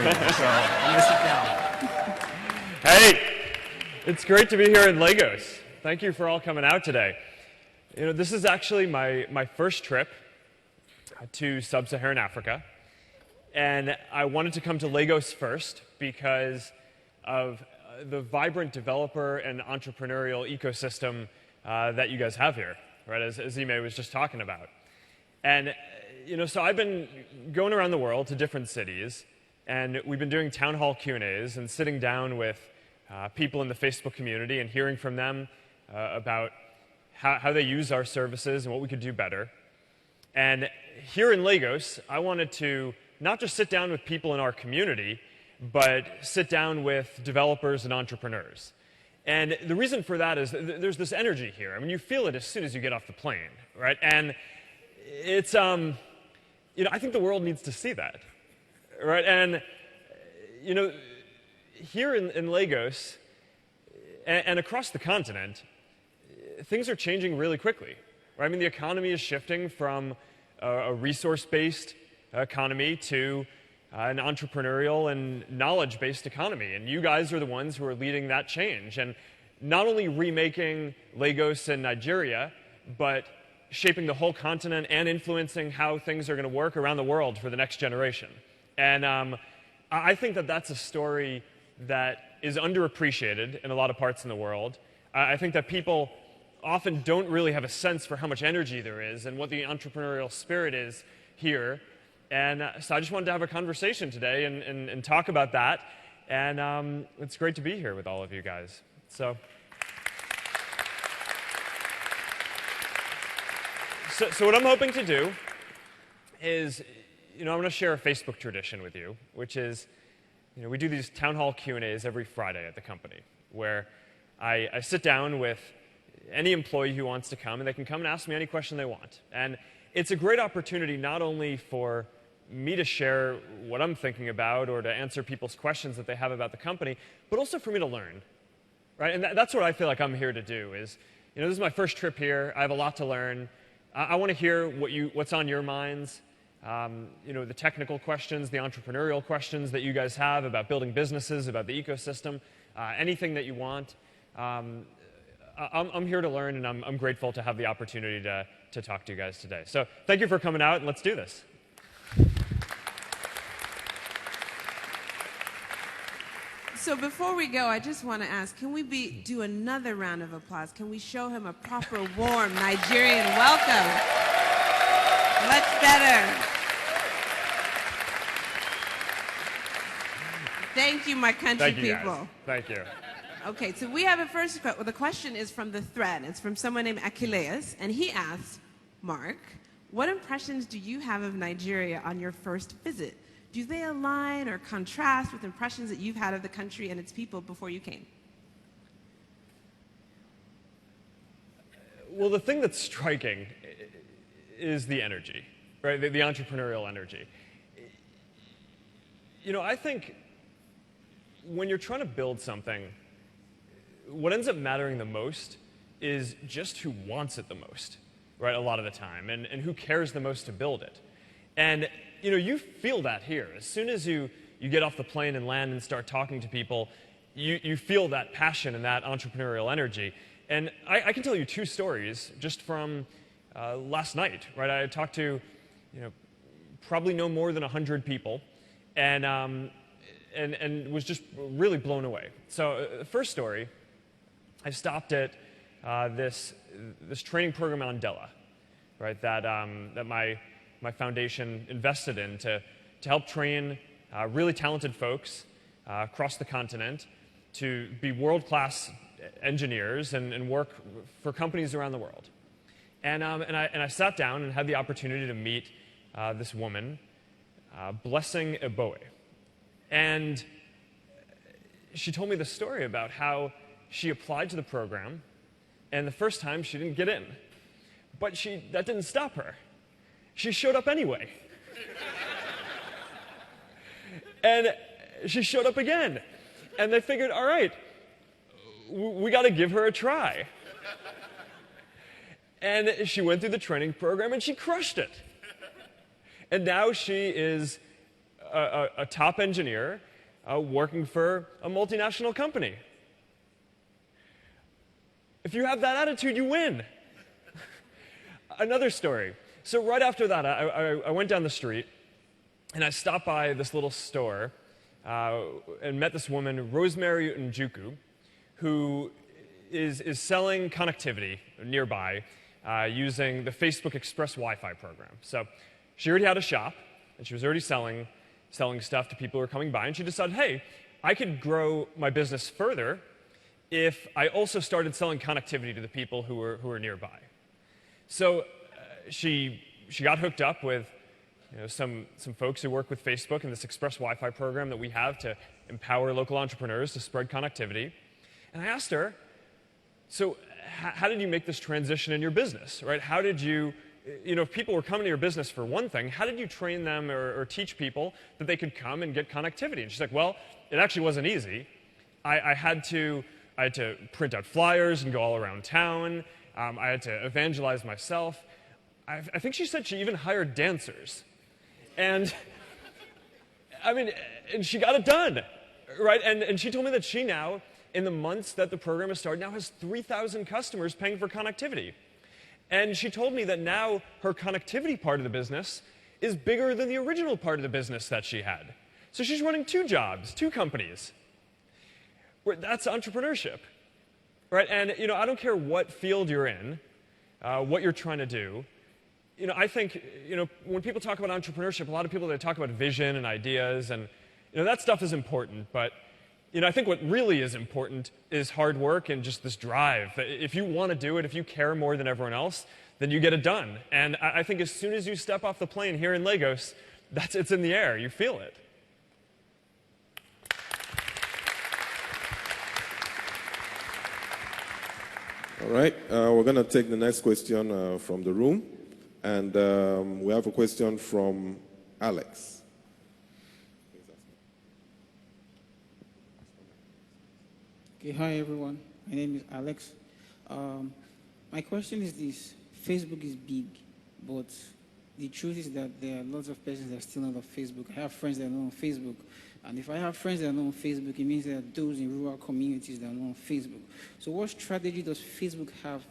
So I'm going to sit down. Hey, it's great to be here in Lagos. Thank you for all coming out today. You know, this is actually my first trip to sub-Saharan Africa. And I wanted to come to Lagos first because of the vibrant developer and entrepreneurial ecosystem that you guys have here, right, as Ime was just talking about. And, you know, so I've been going around the world to different cities, and we've been doing town hall Q&As and sitting down with people in the Facebook community and hearing from them about how they use our services and what we could do better. And here in Lagos, I wanted to not just sit down with people in our community, but sit down with developers and entrepreneurs. And the reason for that is there's this energy here. I mean, you feel it as soon as you get off the plane, right? And it's, you know, I think the world needs to see that, right? And, you know, here in Lagos and across the continent, things are changing really quickly, right? I mean, the economy is shifting from a resource-based economy to an entrepreneurial and knowledge-based economy. And you guys are the ones who are leading that change. And not only remaking Lagos and Nigeria, but shaping the whole continent and influencing how things are going to work around the world for the next generation. And I think that that's a story that is underappreciated in a lot of parts in the world. I think that people often don't really have a sense for how much energy there is and what the entrepreneurial spirit is here. And so I just wanted to have a conversation today and talk about that. And it's great to be here with all of you guys. So what I'm hoping to do is, you know, I'm going to share a Facebook tradition with you, which is, you know, we do these town hall Q&As every Friday at the company, where I sit down with any employee who wants to come, and they can come and ask me any question they want. And it's a great opportunity not only for me to share what I'm thinking about or to answer people's questions that they have about the company, but also for me to learn, right? And that's what I feel like I'm here to do is, you know, this is my first trip here. I have a lot to learn. I want to hear what's on your minds, you know, the technical questions, the entrepreneurial questions that you guys have about building businesses, about the ecosystem, anything that you want. I'm here to learn, and I'm grateful to have the opportunity to talk to you guys today. So thank you for coming out, and let's do this. So before we go, I just want to ask, can we do another round of applause? Can we show him a proper, warm Nigerian welcome? Much better. Thank you, my country people. Guys. Thank you. Okay, so we have a first question. Well, the question is from the thread. It's from someone named Achilles, and he asks, Mark, what impressions do you have of Nigeria on your first visit? Do they align or contrast with impressions that you've had of the country and its people before you came? Well, the thing that's striking is the energy, right? The entrepreneurial energy. You know, I think when you're trying to build something, what ends up mattering the most is just who wants it the most, right, a lot of the time, and who cares the most to build it. And, you know, you feel that here. As soon as you get off the plane and land and start talking to people, you feel that passion and that entrepreneurial energy. And I can tell you two stories just from last night, right? I talked to, you know, probably no more than 100 people, and was just really blown away. So the first story, I stopped at this training program on Mandela, right? That my foundation invested in to help train really talented folks across the continent to be world-class engineers and work for companies around the world. And I sat down and had the opportunity to meet this woman, Blessing Eboe. And she told me the story about how she applied to the program, and the first time she didn't get in. But that didn't stop her. She showed up anyway. And she showed up again. And they figured, all right, we got to give her a try. And she went through the training program, and she crushed it. And now she is a top engineer working for a multinational company. If you have that attitude, you win. Another story. So right after that, I went down the street, and I stopped by this little store and met this woman, Rosemary Njuku, who is selling connectivity nearby using the Facebook Express Wi-Fi program. So she already had a shop, and she was already selling stuff to people who were coming by, and she decided, hey, I could grow my business further if I also started selling connectivity to the people who were nearby. So she got hooked up with some folks who work with Facebook and this Express Wi-Fi program that we have to empower local entrepreneurs to spread connectivity. And I asked her, so how did you make this transition in your business, right? How did you, if people were coming to your business for one thing, how did you train them or teach people that they could come and get connectivity? And she's like, well, it actually wasn't easy. I had to print out flyers and go all around town. I had to evangelize myself. I think she said she even hired dancers. And I mean, and she got it done, right? And she told me that she now, in the months that the program has started, now has 3,000 customers paying for connectivity. And she told me that now her connectivity part of the business is bigger than the original part of the business that she had. So she's running 2 jobs, 2 companies. That's entrepreneurship, right? And I don't care what field you're in, what you're trying to do. I think when people talk about entrepreneurship, a lot of people, they talk about vision and ideas, and that stuff is important. But I think what really is important is hard work and just this drive. If you want to do it, if you care more than everyone else, then you get it done. And I think as soon as you step off the plane here in Lagos, it's in the air. You feel it. All right, we're going to take the next question from the room. And we have a question from Alex. Okay, hi everyone. My name is Alex. My question is this. Facebook is big, but the truth is that there are lots of persons that are still not on Facebook. I have friends that are not on Facebook. And if I have friends that are not on Facebook, it means there are those in rural communities that are not on Facebook. So what strategy does Facebook have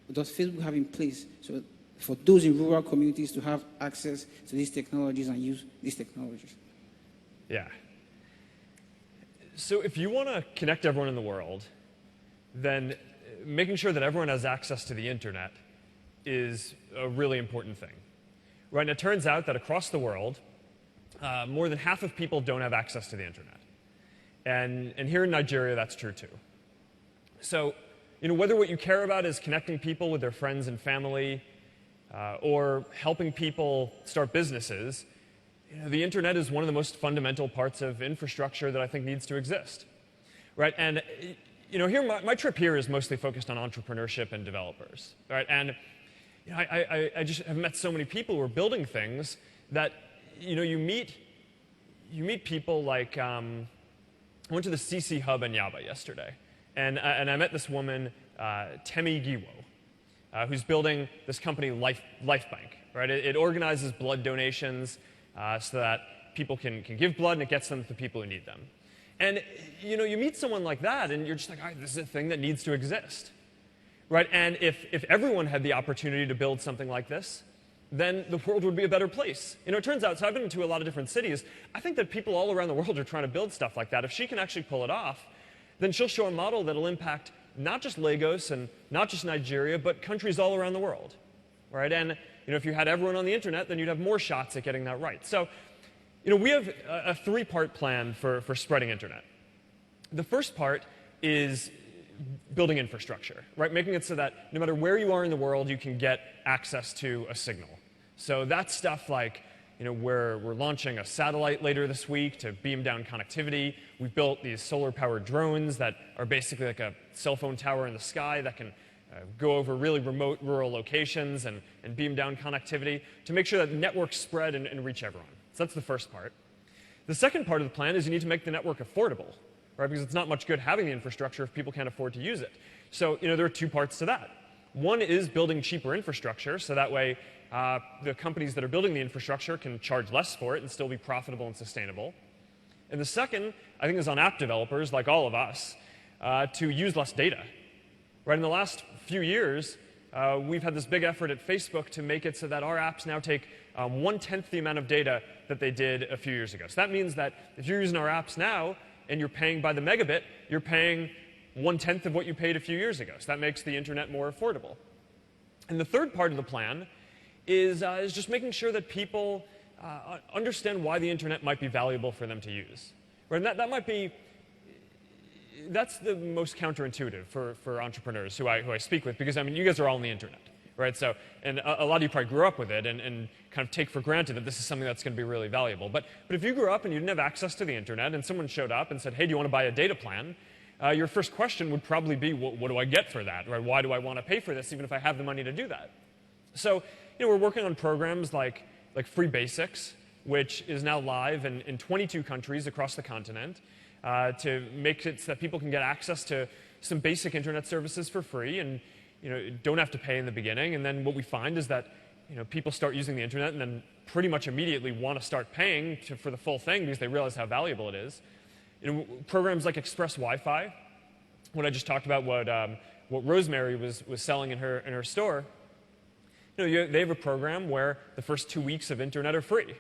in place so for those in rural communities to have access to these technologies and use these technologies? Yeah. So if you want to connect everyone in the world, then making sure that everyone has access to the internet is a really important thing. Right? And it turns out that across the world, more than half of people don't have access to the internet. And here in Nigeria, that's true too. So, whether what you care about is connecting people with their friends and family, or helping people start businesses, the internet is one of the most fundamental parts of infrastructure that I think needs to exist, right? And here my trip here is mostly focused on entrepreneurship and developers, right? And I just have met so many people who are building things that you meet people like I went to the CC Hub in Yaba yesterday, and I met this woman, Temi Giwo, who's building this company, LifeBank, right? It organizes blood donations so that people can give blood, and it gets them to the people who need them. And you meet someone like that, and you're just like, all right, this is a thing that needs to exist, right? And if everyone had the opportunity to build something like this, then the world would be a better place. It turns out, so I've been to a lot of different cities, I think that people all around the world are trying to build stuff like that. If she can actually pull it off, then she'll show a model that'll impact not just Lagos and not just Nigeria, but countries all around the world, right? And if you had everyone on the internet, then you'd have more shots at getting that right. So, we have a 3-part plan for spreading internet. The first part is building infrastructure, right? Making it so that no matter where you are in the world, you can get access to a signal. So that's stuff like, we're launching a satellite later this week to beam down connectivity. We've built these solar-powered drones that are basically like a cell phone tower in the sky that can go over really remote rural locations and beam down connectivity to make sure that networks spread and reach everyone. So that's the first part. The second part of the plan is you need to make the network affordable, right? Because it's not much good having the infrastructure if people can't afford to use it. So, there are 2 parts to that. One is building cheaper infrastructure, so that way the companies that are building the infrastructure can charge less for it and still be profitable and sustainable. And the second, I think, is on app developers, like all of us, to use less data. Right, in the last few years, we've had this big effort at Facebook to make it so that our apps now take 1/10 the amount of data that they did a few years ago. So that means that if you're using our apps now and you're paying by the megabit, you're paying 1/10 of what you paid a few years ago. So that makes the internet more affordable. And the third part of the plan is just making sure that people understand why the internet might be valuable for them to use. Right? And that might be, that's the most counterintuitive for entrepreneurs who I speak with, because I mean, you guys are all on the internet, right? So, and a lot of you probably grew up with it and kind of take for granted that this is something that's going to be really valuable. But if you grew up and you didn't have access to the internet and someone showed up and said, hey, do you want to buy a data plan? Your first question would probably be, what do I get for that? Right? Why do I want to pay for this, even if I have the money to do that? So, we're working on programs like Free Basics, which is now live in 22 countries across the continent, to make it so that people can get access to some basic internet services for free and don't have to pay in the beginning. And then what we find is that people start using the internet and then pretty much immediately want to start paying for the full thing because they realize how valuable it is. Programs like Express Wi-Fi, what I just talked about, what Rosemary was selling in her store. They have a program where the first 2 weeks of internet are free.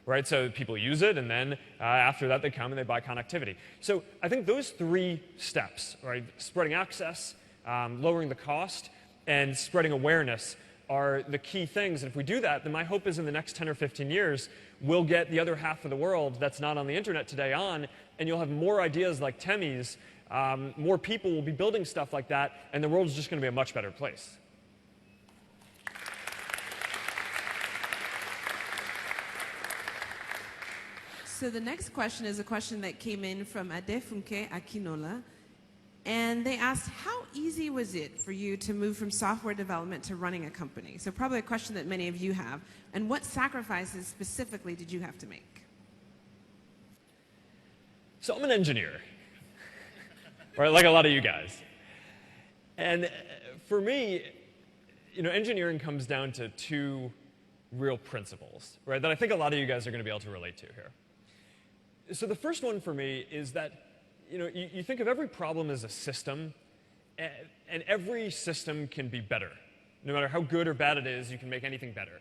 Right, so people use it, and then after that they come and they buy connectivity. So I think those three steps, right, spreading access, lowering the cost, and spreading awareness are the key things. And if we do that, then my hope is in the next 10 or 15 years, we'll get the other half of the world that's not on the internet today on, and you'll have more ideas like Temi's, more people will be building stuff like that, and the world is just going to be a much better place. So the next question is a question that came in from Adefunke Akinola. And they asked, how easy was it for you to move from software development to running a company? So probably a question that many of you have. And what sacrifices specifically did you have to make? So I'm an engineer, right, like a lot of you guys. And for me, engineering comes down to two real principles, right, that I think a lot of you guys are going to be able to relate to here. So the first one for me is that, you think of every problem as a system, and every system can be better. No matter how good or bad it is, you can make anything better.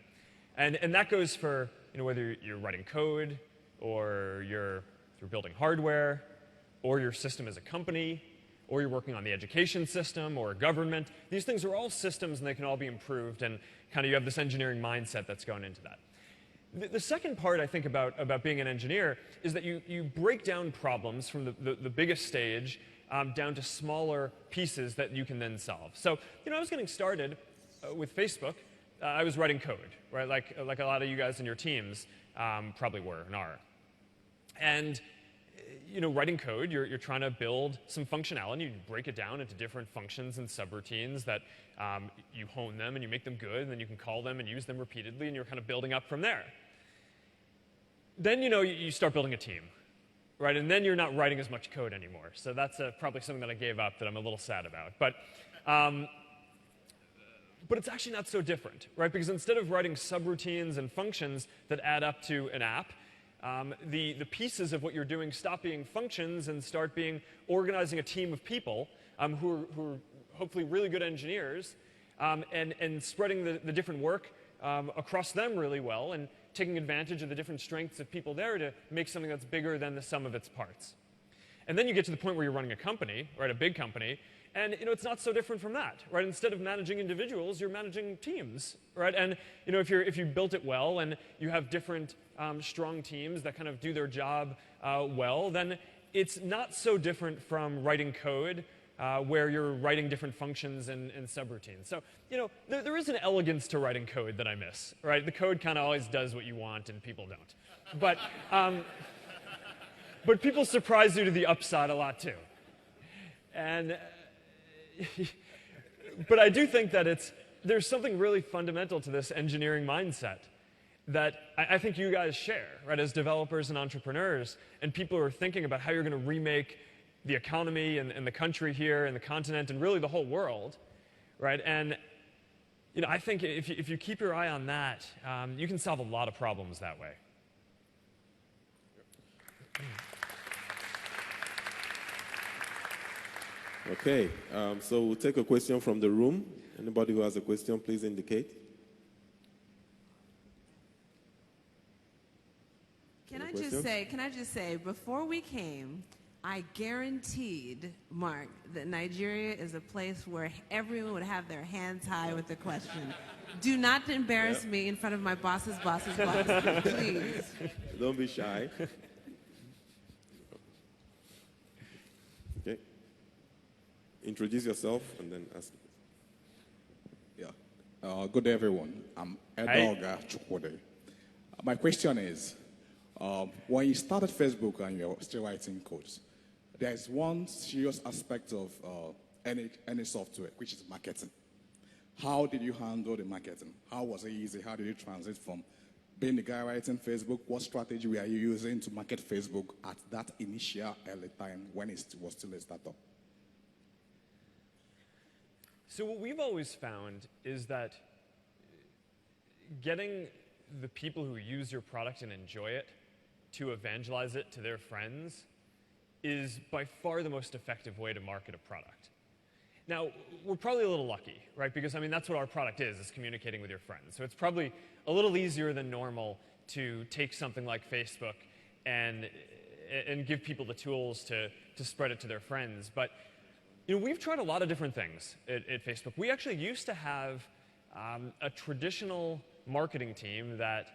And that goes for, whether you're writing code, or you're building hardware, or your system as a company, or you're working on the education system, or a government. These things are all systems, and they can all be improved, and kind of you have this engineering mindset that's going into that. The second part I think about being an engineer is that you break down problems from the biggest stage down to smaller pieces that you can then solve. So, I was getting started with Facebook. I was writing code, right, like a lot of you guys in your teams probably were and are. And, writing code, you're trying to build some functionality. You break it down into different functions and subroutines that you hone them and you make them good, and then you can call them and use them repeatedly, and you're kind of building up from there. Then, you start building a team, right? And then you're not writing as much code anymore. So that's probably something that I gave up that I'm a little sad about. But it's actually not so different, right? Because instead of writing subroutines and functions that add up to an app, the pieces of what you're doing stop being functions and start being organizing a team of people who are hopefully really good engineers, and spreading the different work across them really well, and taking advantage of the different strengths of people there to make something that's bigger than the sum of its parts. And then you get to the point where you're running a company, right, a big company, and it's not so different from that, right? Instead of managing individuals, you're managing teams, right? And if you built it well and you have different strong teams that kind of do their job well, then it's not so different from writing code where you're writing different functions and subroutines. So, there is an elegance to writing code that I miss, right? The code kind of always does what you want and people don't. But people surprise you to the upside a lot too. And, but I do think that there's something really fundamental to this engineering mindset that I think you guys share, right, as developers and entrepreneurs, and people who are thinking about how you're going to remake the economy and the country here and the continent and really the whole world, right? And, I think if you keep your eye on that, you can solve a lot of problems that way. Okay, so we'll take a question from the room. Anybody who has a question, please indicate. Can I just say, before we came, I guaranteed Mark that Nigeria is a place where everyone would have their hands high with the question. Do not embarrass me in front of my boss's boss's boss, please. Don't be shy. Okay. Introduce yourself and then ask. Yeah. Good day, everyone. I'm Edoga Chukwode. My question is, when you started Facebook and you're still writing codes, there's one serious aspect of any software, which is marketing. How did you handle the marketing? How was it easy? How did you transit from being the guy writing Facebook? What strategy were you using to market Facebook at that initial early time when it was still a startup? So what we've always found is that getting the people who use your product and enjoy it to evangelize it to their friends is by far the most effective way to market a product. Now, we're probably a little lucky, right? Because, I mean, that's what our product is communicating with your friends. So it's probably a little easier than normal to take something like Facebook and give people the tools to spread it to their friends. But, we've tried a lot of different things at Facebook. We actually used to have a traditional marketing team that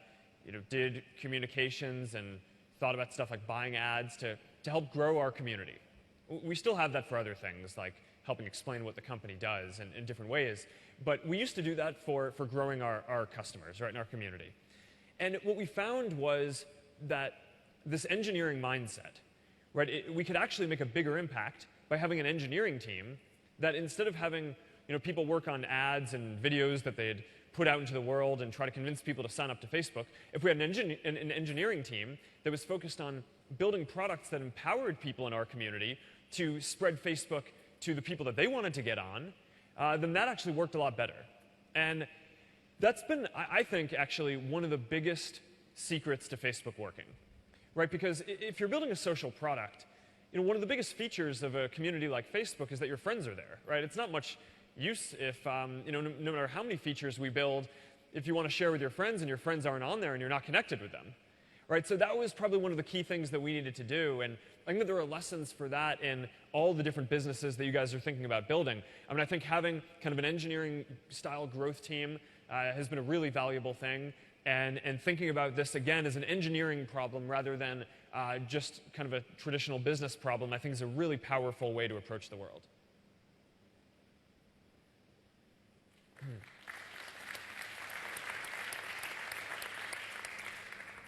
did communications and thought about stuff like buying ads to help grow our community. We still have that for other things, like helping explain what the company does in different ways. But we used to do that for growing our customers, right, in our community. And what we found was that this engineering mindset, right, we could actually make a bigger impact by having an engineering team that instead of having people work on ads and videos that they'd put out into the world and try to convince people to sign up to Facebook, if we had an engineering team that was focused on building products that empowered people in our community to spread Facebook to the people that they wanted to get on, then that actually worked a lot better. And that's been, I think, actually one of the biggest secrets to Facebook working, right? Because if you're building a social product, one of the biggest features of a community like Facebook is that your friends are there, right? It's not much use if, no matter how many features we build, if you want to share with your friends and your friends aren't on there and you're not connected with them, right? So that was probably one of the key things that we needed to do. And I think that there are lessons for that in all the different businesses that you guys are thinking about building. I mean, I think having kind of an engineering-style growth team has been a really valuable thing. And thinking about this, again, as an engineering problem rather than just kind of a traditional business problem, I think is a really powerful way to approach the world.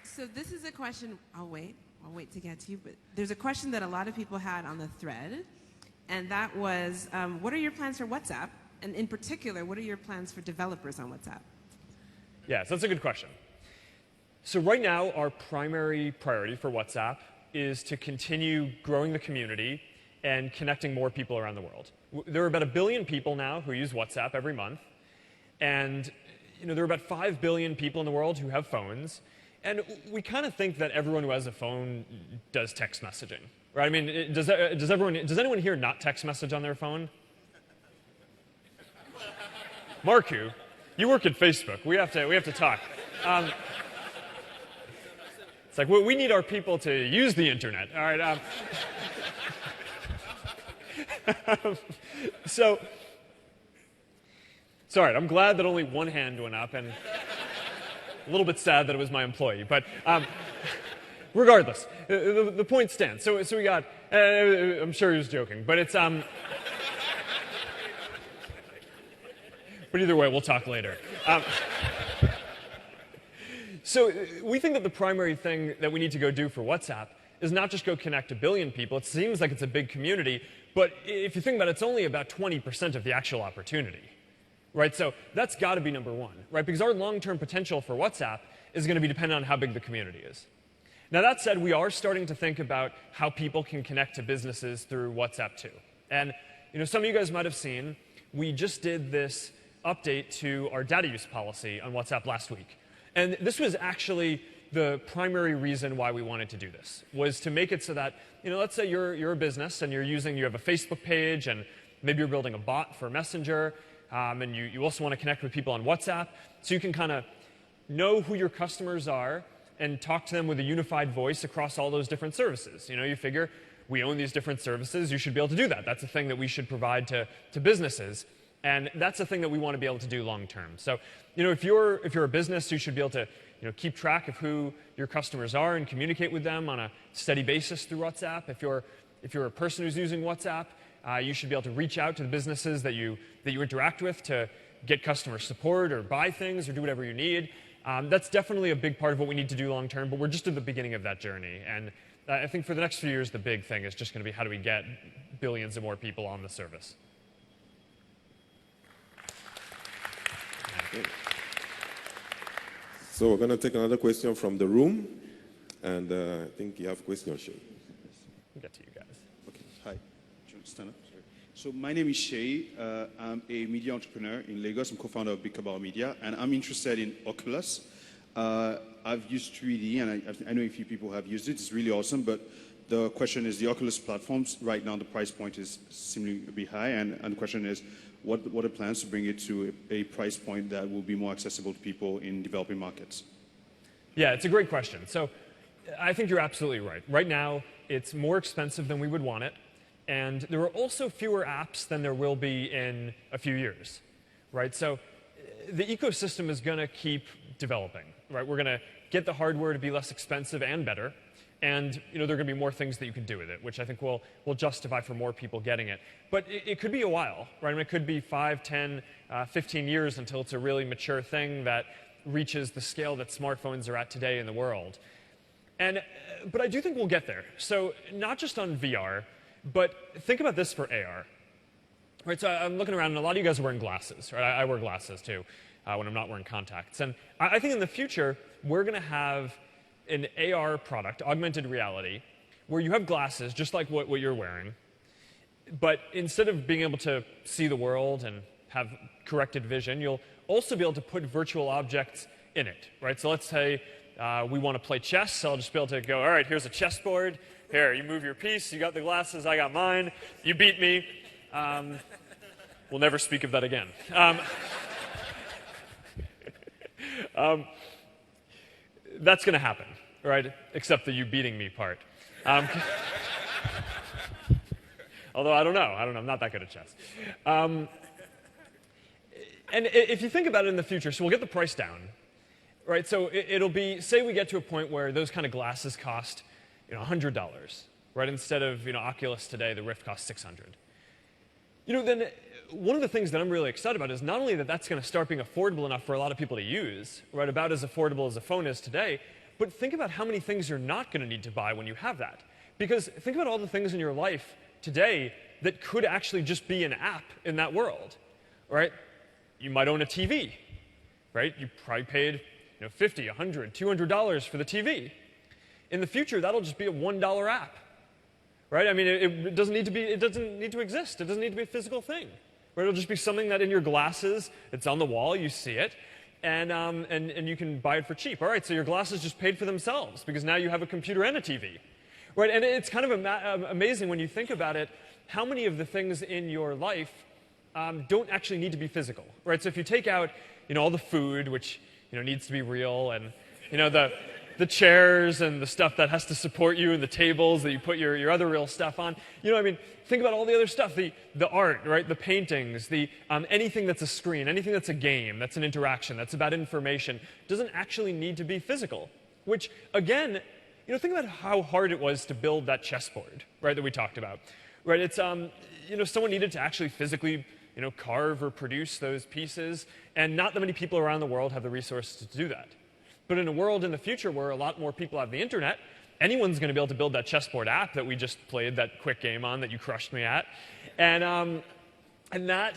So this is a question, I'll wait to get to you, but there's a question that a lot of people had on the thread, and that was, what are your plans for WhatsApp? And in particular, what are your plans for developers on WhatsApp? Yes, that's a good question. So right now, our primary priority for WhatsApp is to continue growing the community and connecting more people around the world. There are about 1 billion people now who use WhatsApp every month, and there are about 5 billion people in the world who have phones. And we kind of think that everyone who has a phone does text messaging, right? I mean, does anyone here not text message on their phone? Marku, you work at Facebook. We have to talk. It's like, we need our people to use the internet. All right. So, sorry, I'm glad that only one hand went up, and a little bit sad that it was my employee, but regardless, the point stands. So we got, I'm sure he was joking, but it's, but either way, we'll talk later. So we think that the primary thing that we need to go do for WhatsApp is not just go connect 1 billion people. It seems like it's a big community, but if you think about it, it's only about 20% of the actual opportunity. Right, so that's got to be number one, right? Because our long-term potential for WhatsApp is going to be dependent on how big the community is. Now, that said, we are starting to think about how people can connect to businesses through WhatsApp too. And some of you guys might have seen, we just did this update to our data use policy on WhatsApp last week. And this was actually the primary reason why we wanted to do this, was to make it so that, let's say you're a business and you have a Facebook page and maybe you're building a bot for Messenger, and you also want to connect with people on WhatsApp, so you can kind of know who your customers are and talk to them with a unified voice across all those different services. You figure we own these different services, you should be able to do that. That's a thing that we should provide to businesses. And that's a thing that we want to be able to do long term. So, if you're a business, you should be able to keep track of who your customers are and communicate with them on a steady basis through WhatsApp. If you're a person who's using WhatsApp, you should be able to reach out to the businesses that you interact with to get customer support or buy things or do whatever you need. That's definitely a big part of what we need to do long term, but we're just at the beginning of that journey. And I think for the next few years, the big thing is just going to be how do we get billions of more people on the service. So we're going to take another question from the room, and I think you have a question, Shay. We'll get to you guys. Okay. Hi. Do you want to stand up? Sorry. So my name is Shay. I'm a media entrepreneur in Lagos. I'm co-founder of Big Cabal Media, and I'm interested in Oculus. I've used 3D, and I know a few people have used it. It's really awesome, but the question is the Oculus platforms. Right now, the price point is seemingly a bit high, and the question is, what are plans to bring it to a price point that will be more accessible to people in developing markets? Yeah, it's a great question. So I think you're absolutely right. Right now, it's more expensive than we would want it, and there are also fewer apps than there will be in a few years, right? So the ecosystem is going to keep developing, right? We're going to get the hardware to be less expensive and better, and there are going to be more things that you can do with it, which I think will justify for more people getting it. But it could be a while, right? I mean, it could be 5, 10, 15 years until it's a really mature thing that reaches the scale that smartphones are at today in the world. But I do think we'll get there. So not just on VR, but think about this for AR. Right, so I'm looking around, and a lot of you guys are wearing glasses. Right? I wear glasses, too, when I'm not wearing contacts. And I think in the future, we're going to have an AR product, augmented reality, where you have glasses, just like what you're wearing, but instead of being able to see the world and have corrected vision, you'll also be able to put virtual objects in it, right? So let's say we want to play chess, so I'll just be able to go, all right, here's a chessboard. Here, you move your piece, you got the glasses, I got mine, you beat me. We'll never speak of that again. That's going to happen, right? Except the you beating me part. Although I don't know. I'm not that good at chess. And if you think about it in the future, so we'll get the price down, right? So it'll be, say we get to a point where those kind of glasses cost, $100, right? Instead of, Oculus today, the Rift costs $600. Then one of the things that I'm really excited about is not only that that's going to start being affordable enough for a lot of people to use, right, about as affordable as a phone is today, but think about how many things you're not going to need to buy when you have that. Because think about all the things in your life today that could actually just be an app in that world, right? You might own a TV, right? You probably paid $50, $100, $200 for the TV. In the future, that'll just be a $1 app. Right? I mean, it doesn't need to exist. It doesn't need to be a physical thing. Right? It'll just be something that in your glasses, it's on the wall, you see it, and you can buy it for cheap. All right, so your glasses just paid for themselves because now you have a computer and a TV. Right? And it's kind of amazing when you think about it, how many of the things in your life don't actually need to be physical. Right? So if you take out all the food, which needs to be real, and the chairs and the stuff that has to support you and the tables that you put your other real stuff on. Think about all the other stuff, the art, right? The paintings, anything that's a screen, anything that's a game, that's an interaction, that's about information, doesn't actually need to be physical. Which, again, think about how hard it was to build that chessboard, right, that we talked about. Right? It's, someone needed to actually physically, carve or produce those pieces, and not that many people around the world have the resources to do that. But in a world in the future where a lot more people have the internet, anyone's going to be able to build that chessboard app that we just played that quick game on that you crushed me at. And that,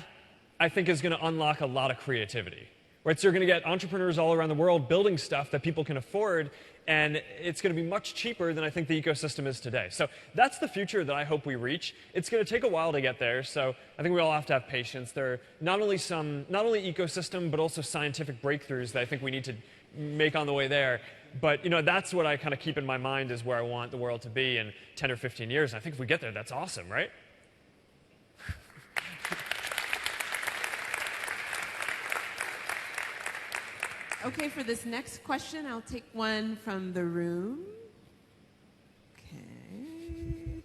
I think, is going to unlock a lot of creativity. Right? So you're going to get entrepreneurs all around the world building stuff that people can afford, and it's going to be much cheaper than I think the ecosystem is today. So that's the future that I hope we reach. It's going to take a while to get there, so I think we all have to have patience. There are not only ecosystem, but also scientific breakthroughs that I think we need to make on the way there. But that's what I kind of keep in my mind is where I want the world to be in 10 or 15 years. And I think if we get there, that's awesome, right? Okay, for this next question, I'll take one from the room. Okay.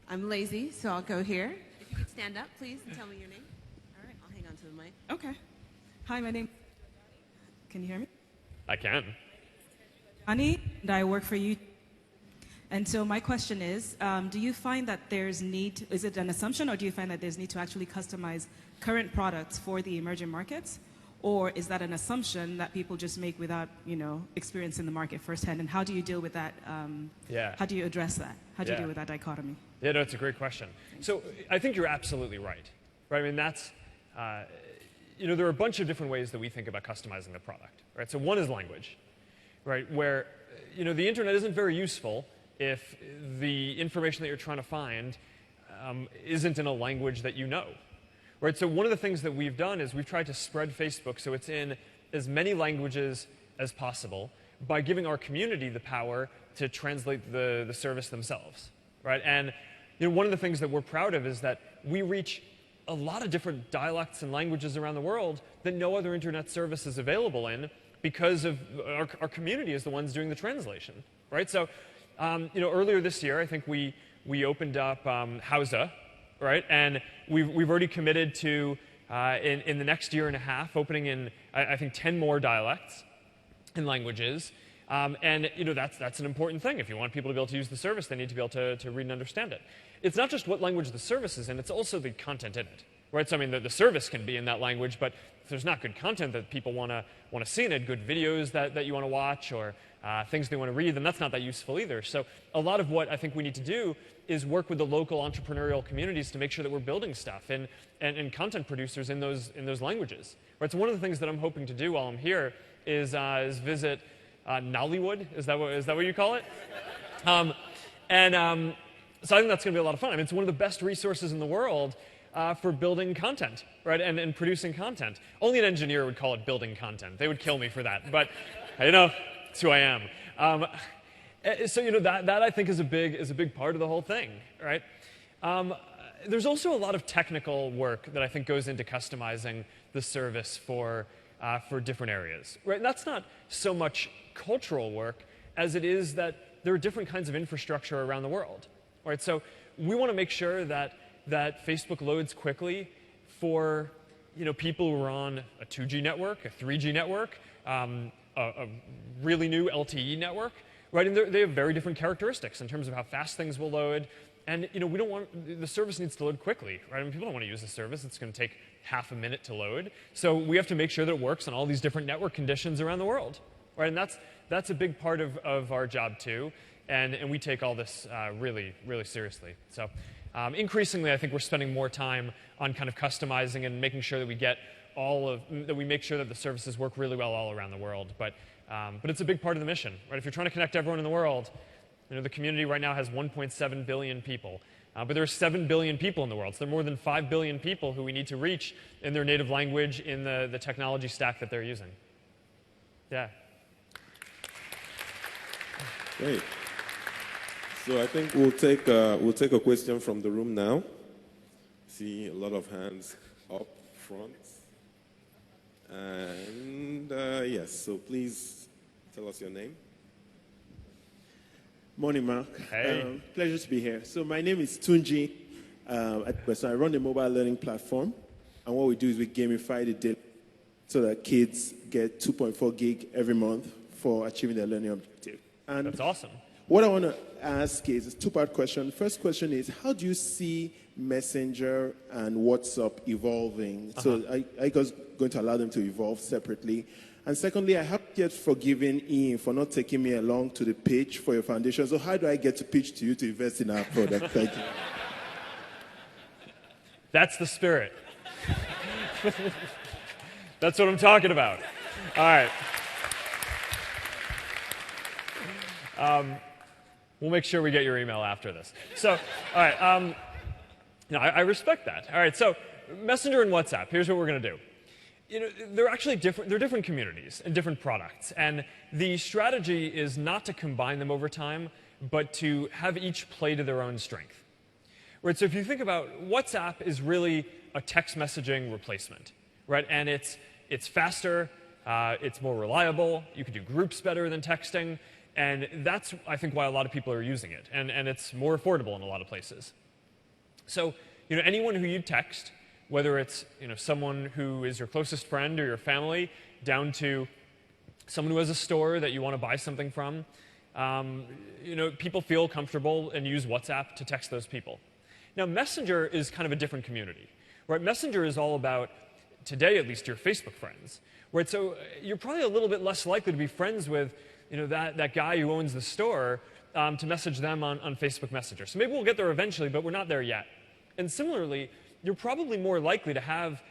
I'm lazy, so I'll go here. If you could stand up, please, and tell me your name. All right, I'll hang on to the mic. Okay. Hi, my name. Can you hear me? I can. Ani, and I work for you. And so my question is, do you find that there's need, is it an assumption, or do you find that there's need to actually customize current products for the emerging markets? Or is that an assumption that people just make without, experiencing the market firsthand? And how do you deal with that? How do you address that? How do you deal with that dichotomy? Yeah, no, it's a great question. So I think you're absolutely right. I mean, that's, there are a bunch of different ways that we think about customizing the product. Right? So one is language, right? Where, the internet isn't very useful if the information that you're trying to find isn't in a language that you know. Right, so one of the things that we've done is we've tried to spread Facebook so it's in as many languages as possible by giving our community the power to translate the service themselves. Right? And one of the things that we're proud of is that we reach a lot of different dialects and languages around the world that no other internet service is available in because of our community is the ones doing the translation. Right? So earlier this year, I think we opened up Hausa. Right? And we've already committed to, in the next year and a half, opening in, I think, 10 more dialects and languages. And that's an important thing. If you want people to be able to use the service, they need to be able to read and understand it. It's not just what language the service is in, it's also the content in it. Right? So I mean, the service can be in that language, but if there's not good content that people want to see in it, good videos that you want to watch, or things they want to read, then that's not that useful either. So a lot of what I think we need to do is work with the local entrepreneurial communities to make sure that we're building stuff and content producers in those languages. Right? So one of the things that I'm hoping to do while I'm here is visit Nollywood. Is that what you call it? So I think that's going to be a lot of fun. I mean, it's one of the best resources in the world for building content, right, and producing content. Only an engineer would call it building content. They would kill me for that, but it's who I am. So that I think is a big part of the whole thing, right? There's also a lot of technical work that I think goes into customizing the service for different areas, right? And that's not so much cultural work as it is that there are different kinds of infrastructure around the world, right? So we want to make sure that Facebook loads quickly for people who are on a 2G network, a 3G network, a really new LTE network, right? And they have very different characteristics in terms of how fast things will load. And we don't want the service needs to load quickly, right? I mean, people don't want to use the service; it's going to take half a minute to load. So we have to make sure that it works on all these different network conditions around the world, right? And that's a big part of our job too. And we take all this really, really seriously. So increasingly, I think we're spending more time on kind of customizing and making sure that we get that we make sure that the services work really well all around the world. But it's a big part of the mission, right? If you're trying to connect everyone in the world, the community right now has 1.7 billion people. But there are 7 billion people in the world. So there are more than 5 billion people who we need to reach in their native language in the technology stack that they're using. Yeah. Great. So I think we'll take a question from the room now. See a lot of hands up front. And yes, so please tell us your name. Morning, Mark. Hey. Pleasure to be here. So my name is Tunji. So I run a mobile learning platform, and what we do is we gamify the day so that kids get 2.4 gig every month for achieving their learning objective. And that's awesome. What I want to ask is a two-part question. First question is, how do you see Messenger and WhatsApp evolving? So are you guys going to allow them to evolve separately? And secondly, I haven't yet forgiven Ian for not taking me along to the pitch for your foundation. So how do I get to pitch to you to invest in our product? Thank you. That's the spirit. That's what I'm talking about. All right. We'll make sure we get your email after this. So, all right. I respect that. All right. So, Messenger and WhatsApp. Here's what we're going to do. They're actually different. They're different communities and different products. And the strategy is not to combine them over time, but to have each play to their own strength. Right. So, if you think about WhatsApp, is really a text messaging replacement, right? And it's faster. It's more reliable. You can do groups better than texting. And that's, I think, why a lot of people are using it. And it's more affordable in a lot of places. So, anyone who you text, whether it's, someone who is your closest friend or your family, down to someone who has a store that you want to buy something from, people feel comfortable and use WhatsApp to text those people. Now, Messenger is kind of a different community, right? Messenger is all about, today at least, your Facebook friends, right? So you're probably a little bit less likely to be friends with that guy who owns the store, to message them on Facebook Messenger. So maybe we'll get there eventually, but we're not there yet. And similarly, you're probably more likely to have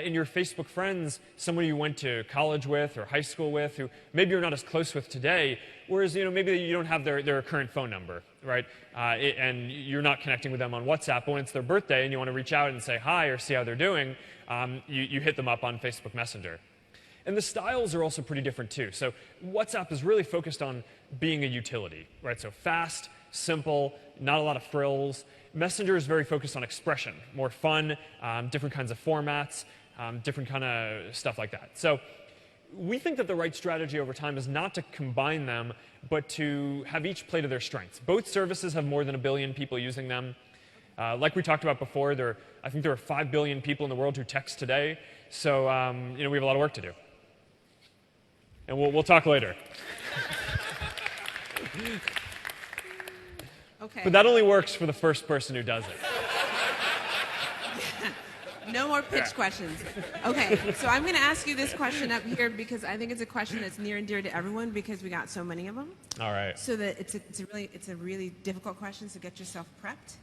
in your Facebook friends someone you went to college with or high school with who maybe you're not as close with today, whereas maybe you don't have their current phone number, right? And you're not connecting with them on WhatsApp, but when it's their birthday and you want to reach out and say hi or see how they're doing, you hit them up on Facebook Messenger. And the styles are also pretty different too. So WhatsApp is really focused on being a utility, right? So fast, simple, not a lot of frills. Messenger is very focused on expression, more fun, different kinds of formats, different kind of stuff like that. So we think that the right strategy over time is not to combine them, but to have each play to their strengths. Both services have more than 1 billion people using them. Like we talked about before, I think there are 5 billion people in the world who text today. So we have a lot of work to do. And we'll talk later. Okay. But that only works for the first person who does it. No more pitch questions. Okay, so I'm going to ask you this question up here because I think it's a question that's near and dear to everyone because we got so many of them. All right. So that it's a really difficult question, so get yourself prepped.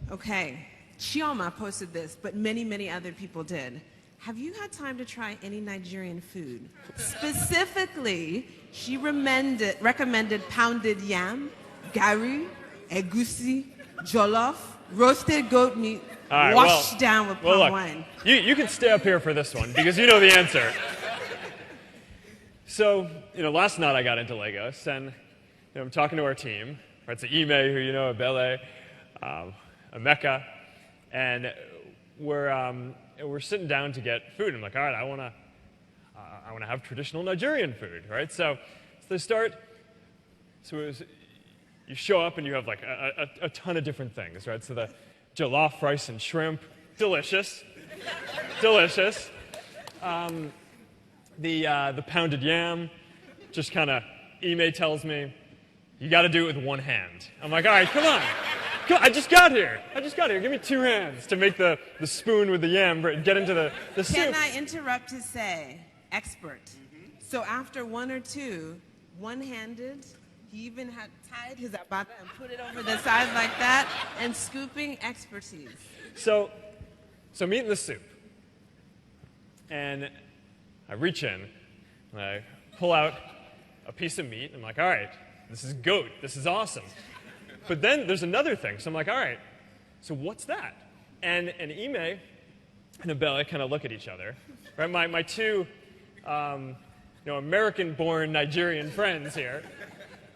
Okay, Chioma posted this, but many, many other people did. Have you had time to try any Nigerian food? Specifically, she recommended pounded yam, gari, egusi, jollof, roasted goat meat, right, washed down with palm wine. You can stay up here for this one because you know the answer. So, last night I got into Lagos and I'm talking to our team, right? So Ime, who you know, Abele, Emeka, and we're sitting down to get food. I'm like, all right, I want to have traditional Nigerian food, right? So they start. You show up and you have like a ton of different things, right? So the jollof rice and shrimp, delicious, delicious. The pounded yam, just kind of, Ime tells me, you got to do it with one hand. I'm like, all right, come on. I just got here. Give me 2 hands to make the spoon with the yam, get into the soup. Can I interrupt to say, expert. So after 1 or 2, one-handed, he even had tied his abata and put it over the side like that, and scooping expertise. So I'm eating the soup, and I reach in, and I pull out a piece of meat, and I'm like, all right, this is goat. This is awesome. But then there's another thing. So I'm like, all right, so what's that? And Ime and Abele kind of look at each other. Right? My 2 American-born Nigerian friends here.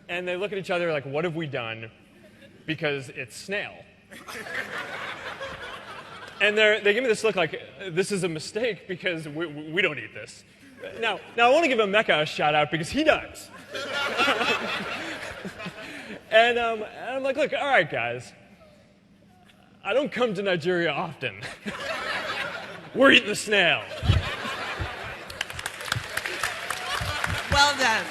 And they look at each other like, what have we done? Because it's snail. And they give me this look like, this is a mistake because we don't eat this. Now I want to give Emeka a shout out because he does. And I'm like, look, all right, guys. I don't come to Nigeria often. We're eating the snail. Well done.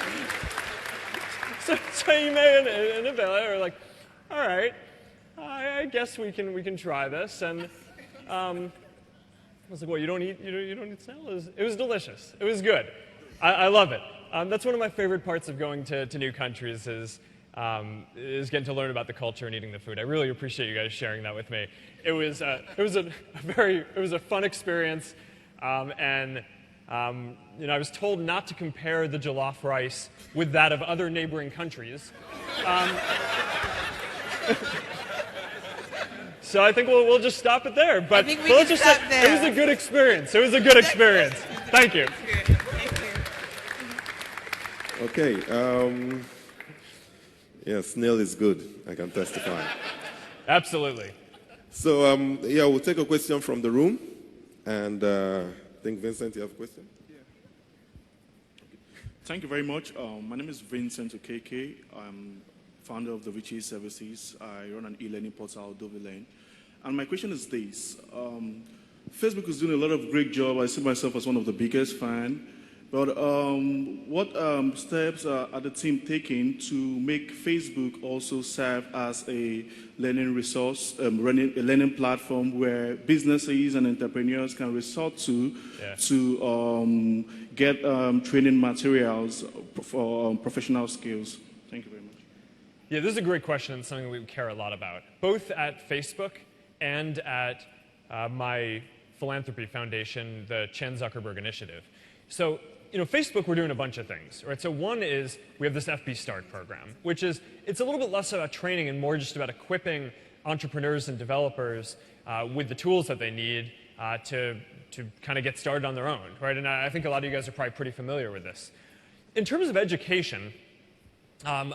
So Ime and Abele are like, all right, I guess we can try this. And I was like, well, you don't eat snail? It was delicious. It was good. I love it. That's one of my favorite parts of going to new countries is getting to learn about the culture and eating the food. I really appreciate you guys sharing that with me. It was a fun experience, and I was told not to compare the jollof rice with that of other neighboring countries. So I think we'll just stop it there. But think we let's can just stop say there. it was a good experience. It was a good experience. Thank you. Thank you. Okay. Yeah, snail is good. I can testify. Absolutely. So, yeah, we'll take a question from the room. And I think, Vincent, you have a question? Thank you very much. My name is Vincent Okeke. I'm founder of the Richie Services. I run an e-learning portal, Dovilane. And my question is this. Facebook is doing a lot of great job. I see myself as one of the biggest fans. But what steps are the team taking to make Facebook also serve as a learning resource, a learning platform where businesses and entrepreneurs can resort to get training materials for professional skills? Thank you very much. Yeah, this is a great question and something we care a lot about, both at Facebook and at my philanthropy foundation, the Zuckerberg Initiative. So, Facebook, we're doing a bunch of things, right? So one is we have this FB Start program, which is, it's a little bit less about training and more just about equipping entrepreneurs and developers with the tools that they need to kind of get started on their own, right? And I think a lot of you guys are probably pretty familiar with this. In terms of education, I'm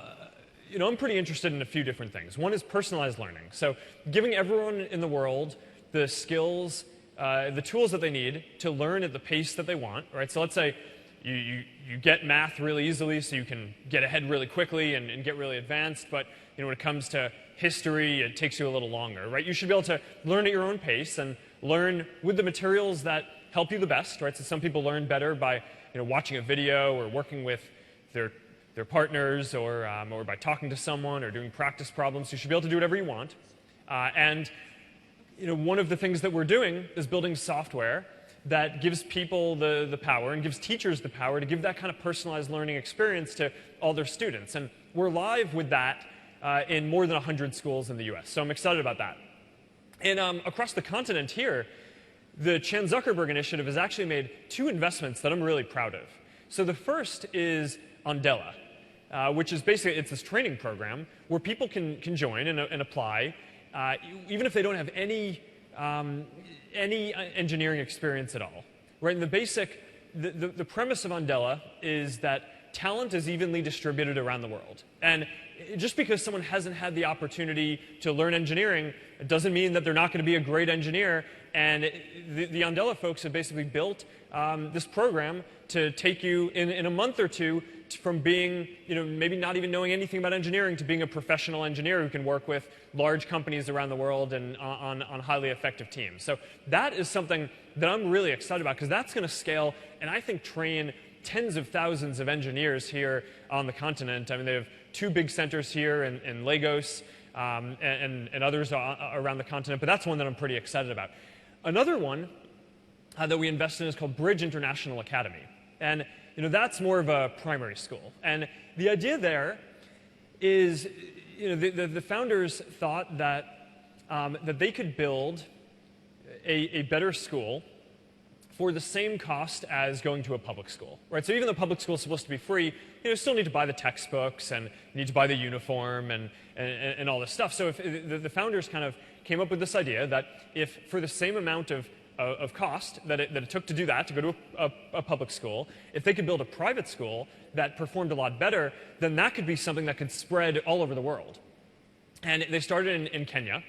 pretty interested in a few different things. One is personalized learning. So giving everyone in the world the skills, the tools that they need to learn at the pace that they want, right? So let's say you get math really easily, so you can get ahead really quickly and get really advanced, but when it comes to history, it takes you a little longer, right? You should be able to learn at your own pace and learn with the materials that help you the best, right? So some people learn better by watching a video or working with their partners or by talking to someone or doing practice problems. You should be able to do whatever you want. And one of the things that we're doing is building software that gives people the power and gives teachers the power to give that kind of personalized learning experience to all their students. And we're live with that in more than 100 schools in the US. So I'm excited about that. And across the continent here, the Zuckerberg Initiative has actually made 2 investments that I'm really proud of. So the first is Andela, which is basically, it's this training program where people can join and apply, even if they don't have any engineering experience at all, right? And the premise of Andela is that talent is evenly distributed around the world. And just because someone hasn't had the opportunity to learn engineering, it doesn't mean that they're not going to be a great engineer. And the Andela folks have basically built this program to take you in a month or two from being, maybe not even knowing anything about engineering to being a professional engineer who can work with large companies around the world and on highly effective teams. So that is something that I'm really excited about because that's going to scale and I think train tens of thousands of engineers here on the continent. I mean, they have 2 big centers here in Lagos and others around the continent, but that's one that I'm pretty excited about. Another one that we invest in is called Bridge International Academy. And that's more of a primary school. And the idea there is, the founders thought that they could build a better school for the same cost as going to a public school, right? So even though public school is supposed to be free, you still need to buy the textbooks and you need to buy the uniform and all this stuff. So if the founders kind of came up with this idea that if for the same amount of cost that it took to do that, to go to a public school, if they could build a private school that performed a lot better, then that could be something that could spread all over the world. And they started in Kenya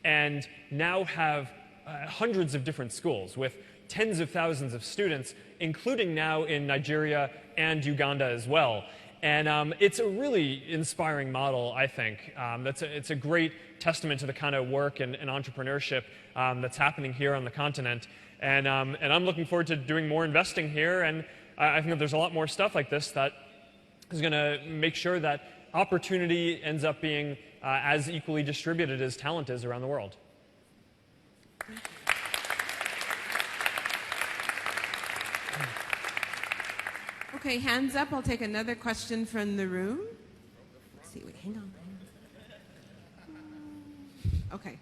and now have hundreds of different schools with tens of thousands of students, including now in Nigeria and Uganda as well. And it's a really inspiring model, I think. It's a great testament to the kind of work and entrepreneurship that's happening here on the continent. And I'm looking forward to doing more investing here. And I think that there's a lot more stuff like this that is going to make sure that opportunity ends up being as equally distributed as talent is around the world. Okay, hands up. I'll take another question from the room. Let's see, wait, hang on. Okay.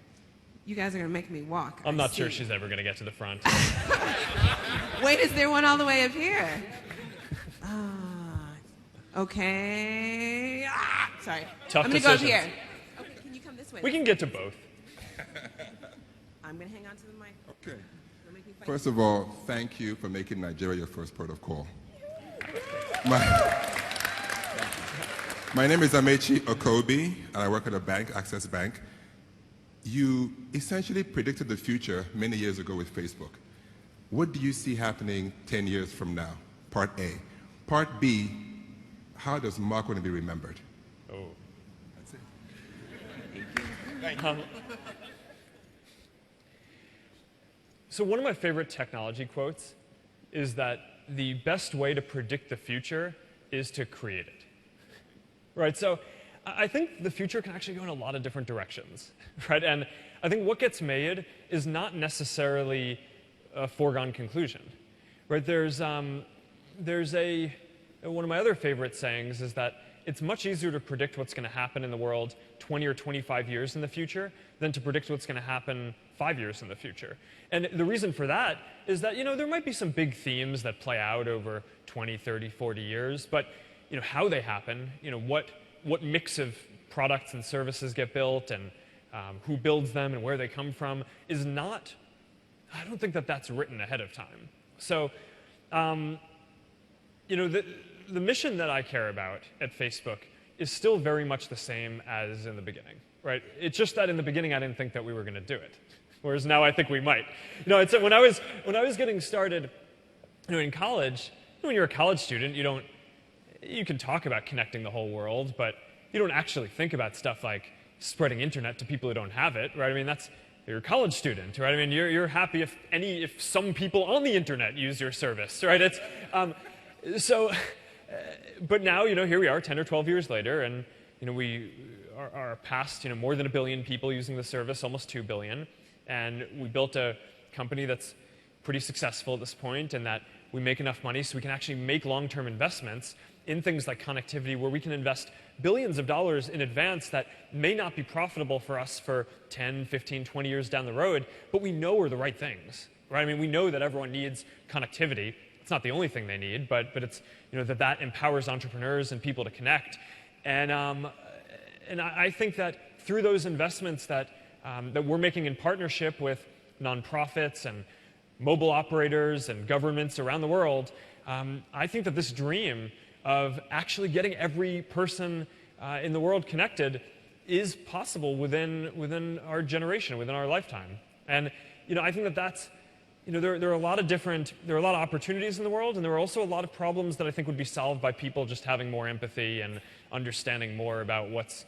You guys are going to make me walk. I'm not sure she's ever going to get to the front. Wait, is there one all the way up here? Okay. Sorry. Tough I'm going to go up decisions. here. Okay, can you come this way? We can get to both. I'm going to hang on to the mic. Okay. First of all, thank you for making Nigeria your first port of call. My name is Amechi Okobi, and I work at a bank, Access Bank. You essentially predicted the future many years ago with Facebook. What do you see happening 10 years from now? Part A. Part B, how does Mark want to be remembered? Oh. That's it. Thank you. So one of my favorite technology quotes is that the best way to predict the future is to create it. Right, so I think the future can actually go in a lot of different directions, right? And I think what gets made is not necessarily a foregone conclusion, right? There's one of my other favorite sayings is that it's much easier to predict what's going to happen in the world 20 or 25 years in the future than to predict what's going to happen 5 years in the future. And the reason for that is that, there might be some big themes that play out over 20, 30, 40 years, but how they happen, what mix of products and services get built and who builds them and where they come from is not, I don't think that that's written ahead of time. So, the mission that I care about at Facebook is still very much the same as in the beginning, right? It's just that in the beginning I didn't think that we were going to do it, whereas now I think we might. It's when I was getting started, in college, when you're a college student, you can talk about connecting the whole world, but you don't actually think about stuff like spreading internet to people who don't have it, right? I mean, you're a college student, right? I mean, you're happy if some people on the internet use your service, right? It's but now, here we are 10 or 12 years later, and we are past more than 1 billion people using the service, almost 2 billion, and we built a company that's pretty successful at this point, and that we make enough money so we can actually make long-term investments in things like connectivity, where we can invest billions of dollars in advance that may not be profitable for us for 10, 15, 20 years down the road, but we know are the right things, right? I mean, we know that everyone needs connectivity. It's not the only thing they need, but it's that empowers entrepreneurs and people to connect. And I think that through those investments that we're making in partnership with nonprofits and mobile operators and governments around the world, I think that this dream of actually getting every person in the world connected is possible within our generation, within our lifetime. And I think that's there are a lot of opportunities in the world, and there are also a lot of problems that I think would be solved by people just having more empathy and understanding more about what's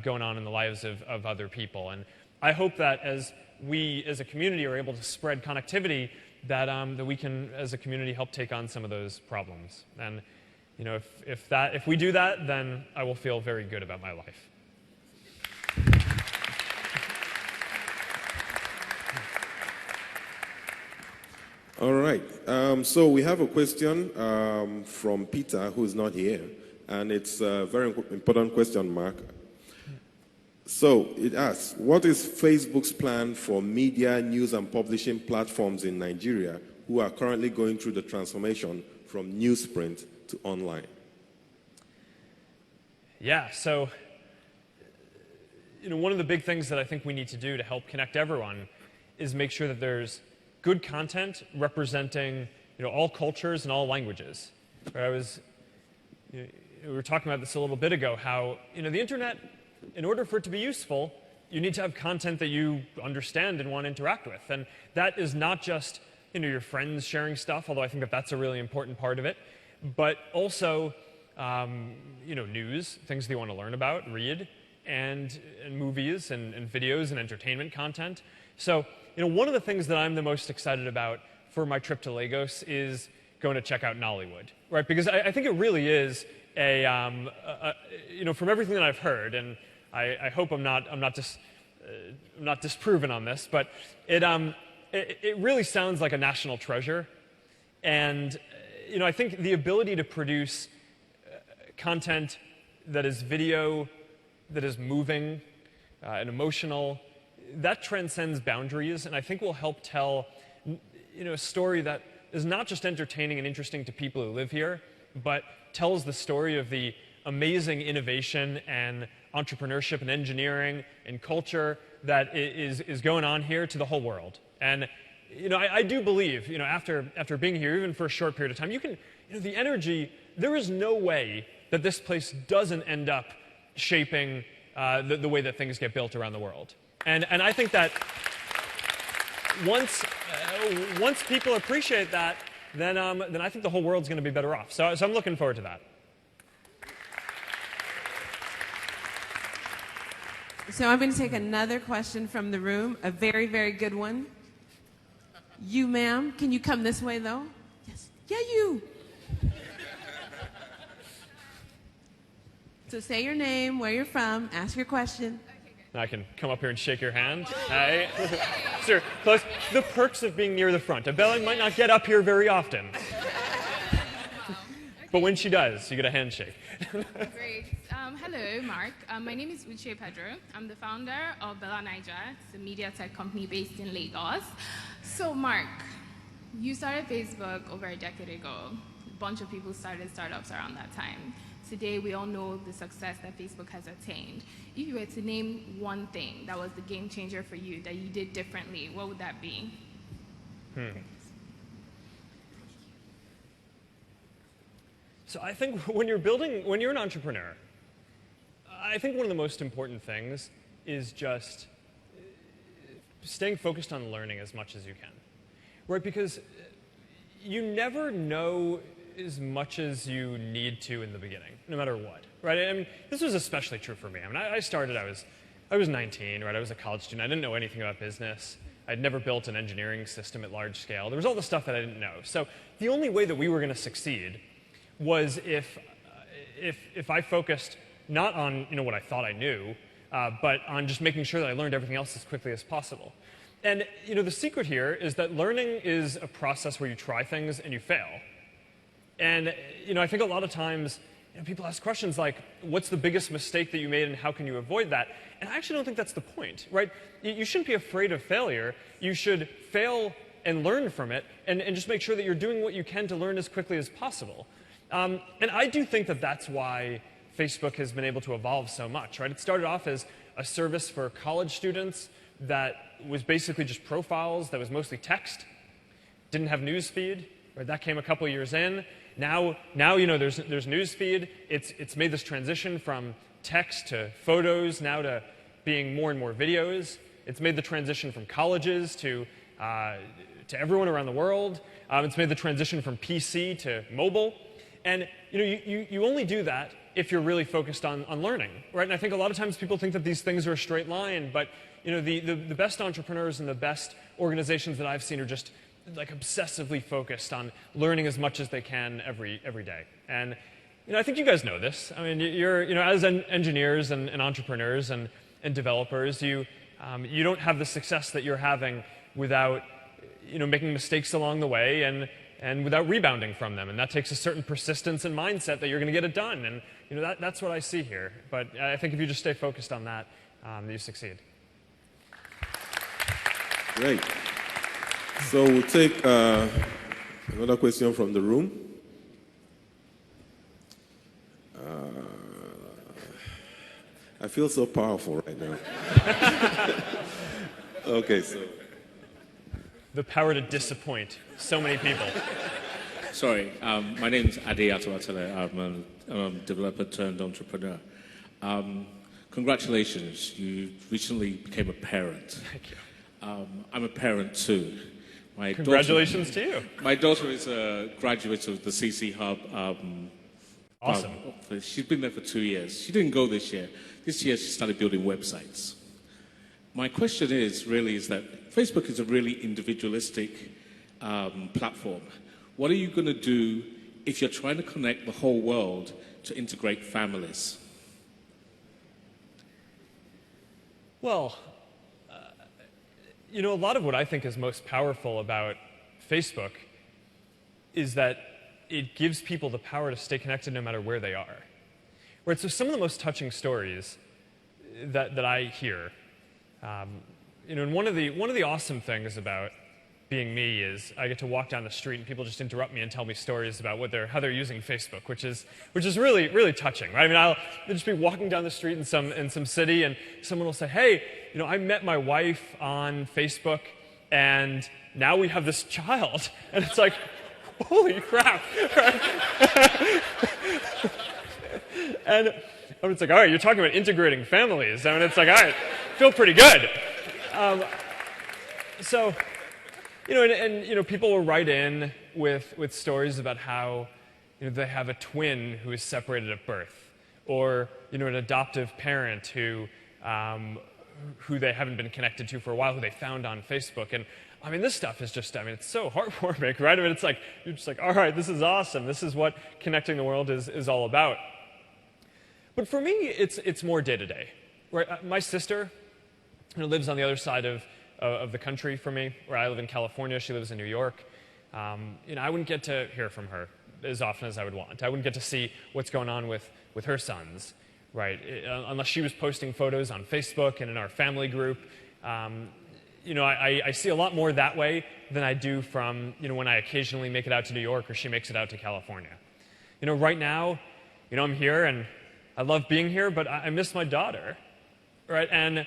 going on in the lives of other people. And I hope that as we as a community are able to spread connectivity, that we can as a community help take on some of those problems. And if we do that, then I will feel very good about my life. All right. So we have a question from Peter, who is not here, and it's a very important question, Mark. So it asks, what is Facebook's plan for media, news, and publishing platforms in Nigeria who are currently going through the transformation from newsprint to online? Yeah, so one of the big things that I think we need to do to help connect everyone is make sure that there's good content representing all cultures and all languages. Right? We were talking about this a little bit ago, how the internet, in order for it to be useful, you need to have content that you understand and want to interact with. And that is not just your friends sharing stuff, although I think that that's a really important part of it, but also news, things that you want to learn about, read, and movies and videos and entertainment content. So one of the things that I'm the most excited about for my trip to Lagos is going to check out Nollywood, right? Because I think it really is from everything that I've heard, and I hope I'm not disproven on this, but it really sounds like a national treasure. And I think the ability to produce content that is video, that is moving and emotional, that transcends boundaries, and I think will help tell a story that is not just entertaining and interesting to people who live here, but tells the story of the amazing innovation and entrepreneurship and engineering and culture that is going on here to the whole world. And I do believe, after being here, even for a short period of time, you can, the energy, there is no way that this place doesn't end up shaping the way that things get built around the world. And I think that once people appreciate that, then I think the whole world's going to be better off. So I'm looking forward to that. So I'm going to take another question from the room, a very, very good one. You, ma'am, can you come this way, though? Yes. Yeah, you. So say your name, where you're from, ask your question. I can come up here and shake your hand. Hi. Sir, close. The perks of being near the front. A Bella might not get up here very often. But when she does, you get a handshake. Great. Hello, Mark. My name is Uche Pedro. I'm the founder of Bella Niger. It's a media tech company based in Lagos. So, Mark, you started Facebook over a decade ago. A bunch of people started startups around that time. Today, we all know the success that Facebook has attained. If you were to name one thing that was the game changer for you that you did differently, what would that be? So I think when you're an entrepreneur, I think one of the most important things is just staying focused on learning as much as you can, right? Because you never know as much as you need to in the beginning, no matter what, right? I mean, this was especially true for me. I mean, I started, I was 19, right? I was a college student. I didn't know anything about business. I'd never built an engineering system at large scale. There was all the stuff that I didn't know. So the only way that we were going to succeed was if I focused not on what I thought I knew, but on just making sure that I learned everything else as quickly as possible. And the secret here is that learning is a process where you try things and you fail. And I think a lot of times people ask questions like, what's the biggest mistake that you made and how can you avoid that? And I actually don't think that's the point, right? You shouldn't be afraid of failure. You should fail and learn from it and just make sure that you're doing what you can to learn as quickly as possible. And I do think that that's why Facebook has been able to evolve so much, right? It started off as a service for college students that was basically just profiles, that was mostly text, didn't have news feed, right? That came a couple of years in. Now there's news feed. It's made this transition from text to photos, now to being more and more videos. It's made the transition from colleges to everyone around the world. It's made the transition from PC to mobile. And you only do that if you're really focused on learning, right? And I think a lot of times people think that these things are a straight line, but the best entrepreneurs and the best organizations that I've seen are just like obsessively focused on learning as much as they can every day. And I think you guys know this. I mean, you're as engineers and entrepreneurs and developers, you don't have the success that you're having without making mistakes along the way and without rebounding from them. And that takes a certain persistence and mindset that you're going to get it done. And that's what I see here. But I think if you just stay focused on that, you succeed. Great. So we'll take another question from the room. I feel so powerful right now. Okay, so. The power to disappoint so many people. Sorry, my name is Ade Atawatele. I'm a developer turned entrepreneur. Congratulations, you recently became a parent. Thank you. I'm a parent too. Congratulations to you. My daughter is a graduate of the CC Hub. Awesome. She's been there for 2 years. She didn't go this year. This year she started building websites. My question is that Facebook is a really individualistic platform. What are you going to do if you're trying to connect the whole world to integrate families? Well, a lot of what I think is most powerful about Facebook is that it gives people the power to stay connected no matter where they are. Right, so some of the most touching stories that I hear, and one of the awesome things about being me is I get to walk down the street and people just interrupt me and tell me stories about how they're using Facebook, which is really, really touching, right? I mean, I'll just be walking down the street in some city and someone will say, hey, I met my wife on Facebook and now we have this child. And it's like, holy crap. And it's like, all right, you're talking about integrating families. I mean, it's like, all right, feel pretty good. So, people will write in with stories about how, they have a twin who is separated at birth, or, an adoptive parent who they haven't been connected to for a while, who they found on Facebook. And, I mean, this stuff is just, it's so heartwarming, right? I mean, it's like, you're just like, all right, this is awesome. This is what connecting the world is all about. But for me, it's more day-to-day, right? My sister lives on the other side of the country from me, where I live in California. She lives in New York. I wouldn't get to hear from her as often as I would want. I wouldn't get to see what's going on with her sons, right? Unless she was posting photos on Facebook and in our family group. I see a lot more that way than I do from, when I occasionally make it out to New York or she makes it out to California. Right now, I'm here and I love being here, but I miss my daughter, right? And,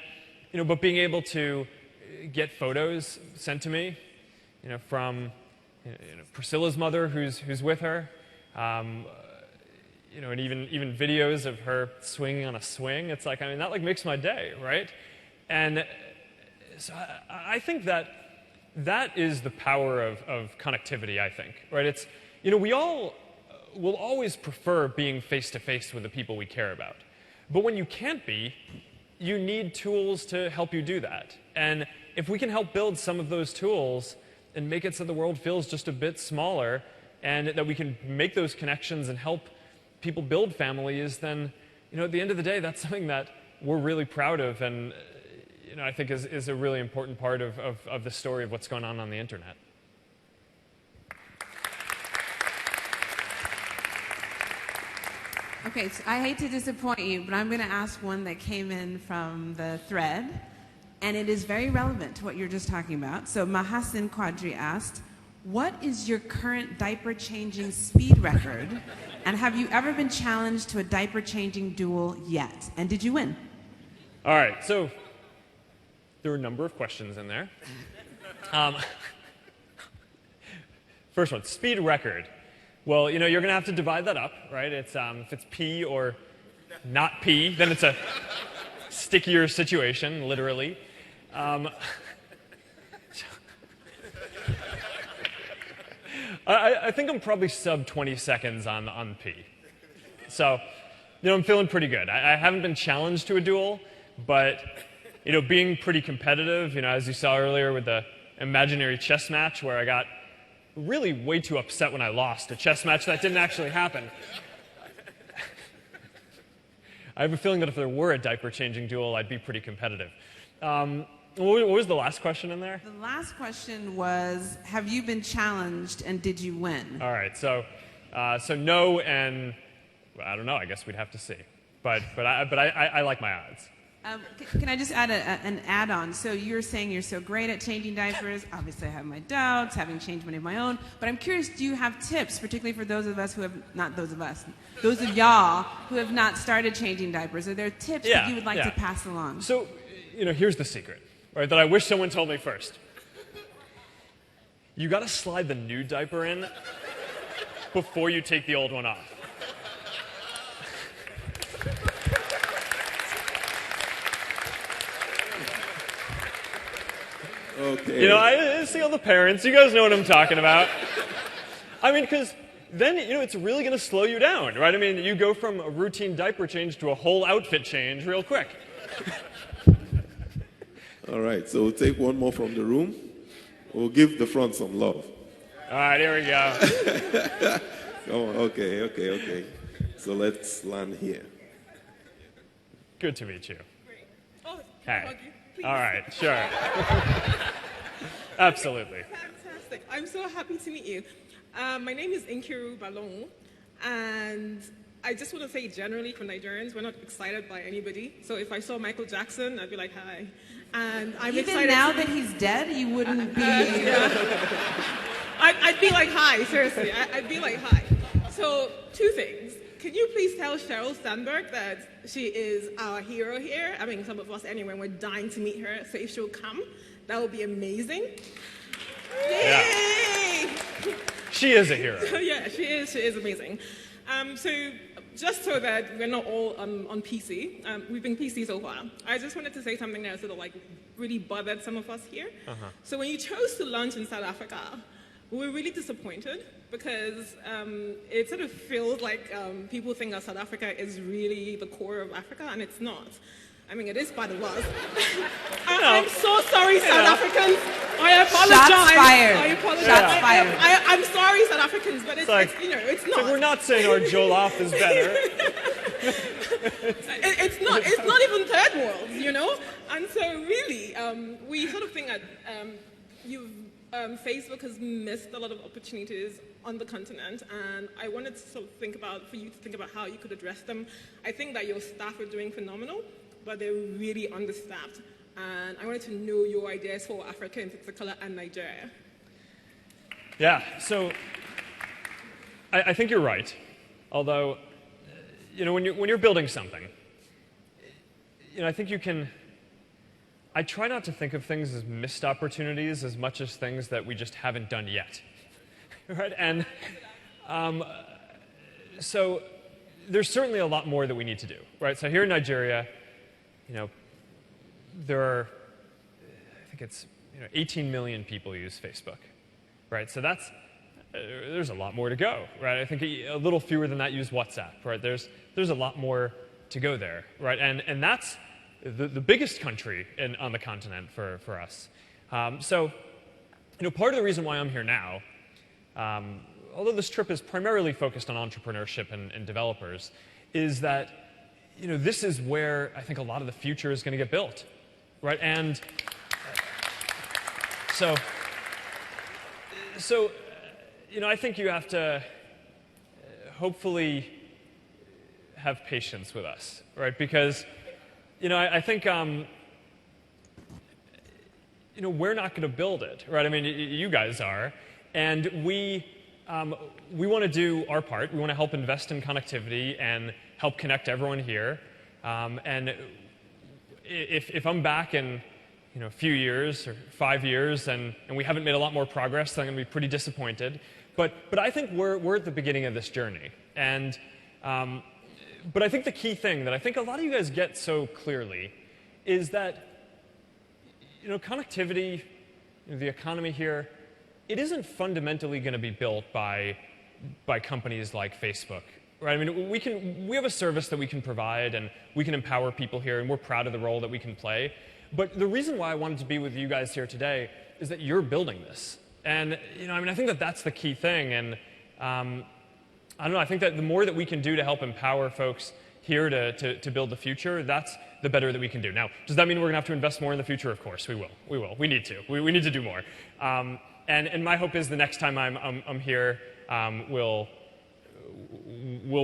but being able to get photos sent to me, from Priscilla's mother who's with her, and even videos of her swinging on a swing. It's like, that makes my day, right? And so I think that is the power of connectivity, I think, right? It's, we all will always prefer being face-to-face with the people we care about. But when you can't be, you need tools to help you do that. And if we can help build some of those tools and make it so the world feels just a bit smaller and that we can make those connections and help people build families, then, at the end of the day, that's something that we're really proud of and, I think is a really important part of the story of what's going on the internet. Okay, so I hate to disappoint you, but I'm going to ask one that came in from the thread, and it is very relevant to what you're just talking about. So Mahasin Quadri asked, what is your current diaper changing speed record, and have you ever been challenged to a diaper changing duel yet? And did you win? All right, so there were a number of questions in there. First one, speed record. Well, you're going to have to divide that up, right? It's if it's pee or not pee, then it's a stickier situation, literally. I think I'm probably sub 20 seconds on pee. So, I'm feeling pretty good. I haven't been challenged to a duel, but, being pretty competitive, as you saw earlier with the imaginary chess match where I got really way too upset when I lost a chess match that didn't actually happen. I have a feeling that if there were a diaper-changing duel, I'd be pretty competitive. What was the last question in there? The last question was, have you been challenged and did you win? All right, so no, and I don't know. I guess we'd have to see. But I like my odds. Can I just add an add-on? So you're saying you're so great at changing diapers. Obviously, I have my doubts, having changed many of my own. But I'm curious, do you have tips, particularly for those of us who have, not those of us, those of y'all who have not started changing diapers? Are there tips that you would like to pass along? So, here's the secret, right, that I wish someone told me first. You got to slide the new diaper in before you take the old one off. Okay. I see all the parents. You guys know what I'm talking about. I mean, because then, it's really going to slow you down, right? I mean, you go from a routine diaper change to a whole outfit change real quick. All right, so we'll take one more from the room. We'll give the front some love. All right, here we go. Come on, okay. So let's land here. Good to meet you. Great. Oh, Hey. please. All right, sure. Absolutely. Fantastic. I'm so happy to meet you. My name is Nkiru Balong, and I just want to say generally for Nigerians, we're not excited by anybody. So if I saw Michael Jackson, I'd be like, hi. And I'm Even excited. now that he's dead, you wouldn't be. I'd be like, hi, seriously. I'd be like, hi. So, two things. Can you please tell Sheryl Sandberg that she is our hero here? I mean, some of us anyway, we're dying to meet her. So if she'll come, that would be amazing. Yay! Yeah. She is a hero. Yeah, she is amazing. So just so that we're not all on PC, we've been PC so far. I just wanted to say something that sort of like really bothered some of us here. So when you chose to launch in South Africa, we were really disappointed because it sort of feels like people think that South Africa is really the core of Africa, and it's not. I mean, it is part of us. I'm so sorry, South Africans. I apologize. Shots fired. I apologize. Shots fired. I'm sorry, South Africans, but it's not. It's like we're not saying our Jollof is better. It's not. It's not even third world, you know. And so, really, we sort of think that Facebook has missed a lot of opportunities on the continent, and I wanted to sort of for you to think about how you could address them. I think that your staff are doing phenomenal, but they're really understaffed. And I wanted to know your ideas for Africa in particular and Nigeria. Yeah, so I think you're right. Although, when you're building something, I think you can. I try not to think of things as missed opportunities as much as things that we just haven't done yet, right? And so there's certainly a lot more that we need to do, right? So here in Nigeria, there are, I think it's 18 million people use Facebook, right? So there's a lot more to go, right? I think a little fewer than that use WhatsApp, right? There's a lot more to go there, right? And that's the biggest country on the continent for us. So part of the reason why I'm here now, although this trip is primarily focused on entrepreneurship and developers, is that this is where I think a lot of the future is going to get built, right? And so I think you have to hopefully have patience with us, right? Because I think we're not going to build it, right? I mean, you guys are, and we want to do our part. We want to help invest in connectivity and help connect everyone here. And if I'm back in a few years or 5 years and we haven't made a lot more progress, then I'm going to be pretty disappointed. But I think we're at the beginning of this journey. And but I think the key thing that I think a lot of you guys get so clearly is that connectivity, the economy here, it isn't fundamentally going to be built by companies like Facebook. Right? I mean, we have a service that we can provide, and we can empower people here, and we're proud of the role that we can play. But the reason why I wanted to be with you guys here today is that you're building this. And, I think that's the key thing. And I don't know, I think that the more that we can do to help empower folks here to build the future, that's the better that we can do. Now, does that mean we're going to have to invest more in the future? Of course, we will. We will. We need to. We need to do more. And my hope is the next time I'm here, we'll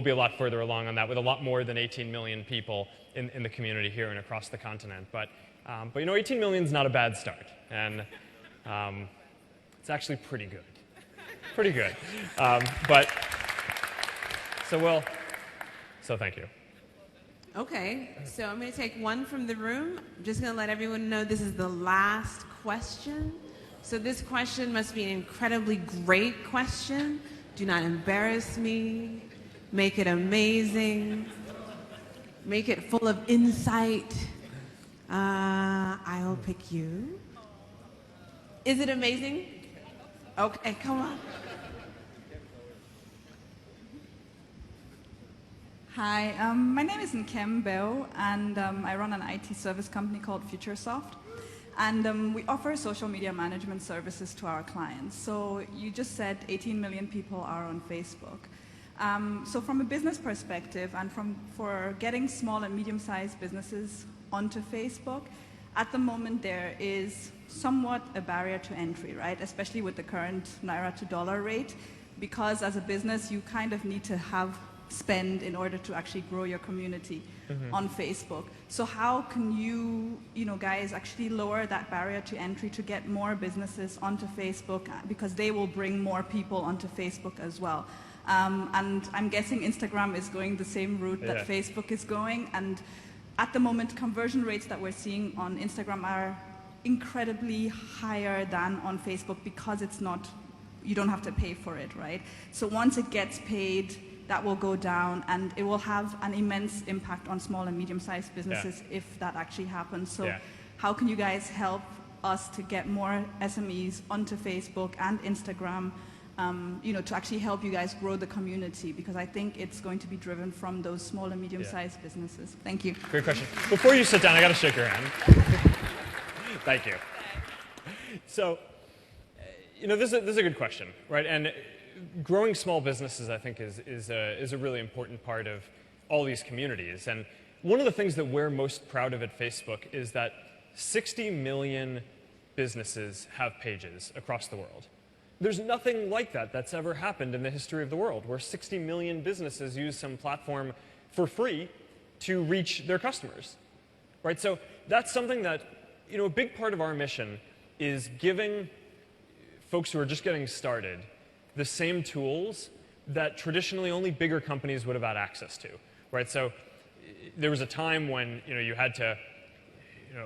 be a lot further along on that with a lot more than 18 million people in the community here and across the continent. But 18 million is not a bad start, and it's actually pretty good. Pretty good. So thank you. Okay, so I'm going to take one from the room. I'm just going to let everyone know this is the last question. So this question must be an incredibly great question. Do not embarrass me. Make it amazing. Make it full of insight. I'll pick you. Is it amazing? Okay, come on. Hi, my name is Nkem Bell, and I run an IT service company called FutureSoft. And we offer social media management services to our clients. So you just said 18 million people are on Facebook. So from a business perspective and for getting small and medium-sized businesses onto Facebook, at the moment there is somewhat a barrier to entry, right? Especially with the current Naira to dollar rate, because as a business you kind of need to have spend in order to actually grow your community on Facebook. So how can you, guys actually lower that barrier to entry to get more businesses onto Facebook, because they will bring more people onto Facebook as well. And I'm guessing Instagram is going the same route that Facebook is going. And at the moment, conversion rates that we're seeing on Instagram are incredibly higher than on Facebook, because you don't have to pay for it, right? So once it gets paid, that will go down, and it will have an immense impact on small and medium-sized businesses if that actually happens. So how can you guys help us to get more SMEs onto Facebook and Instagram, to actually help you guys grow the community? Because I think it's going to be driven from those small and medium-sized businesses. Thank you. Great question. Before you sit down, I got to shake your hand. Thank you. So, this is a good question, right? And growing small businesses, I think, is a really important part of all these communities. And one of the things that we're most proud of at Facebook is that 60 million businesses have pages across the world. There's nothing like that that's ever happened in the history of the world, where 60 million businesses use some platform for free to reach their customers, right? So that's something that, a big part of our mission is giving folks who are just getting started the same tools that traditionally only bigger companies would have had access to, right? So there was a time when, you had to,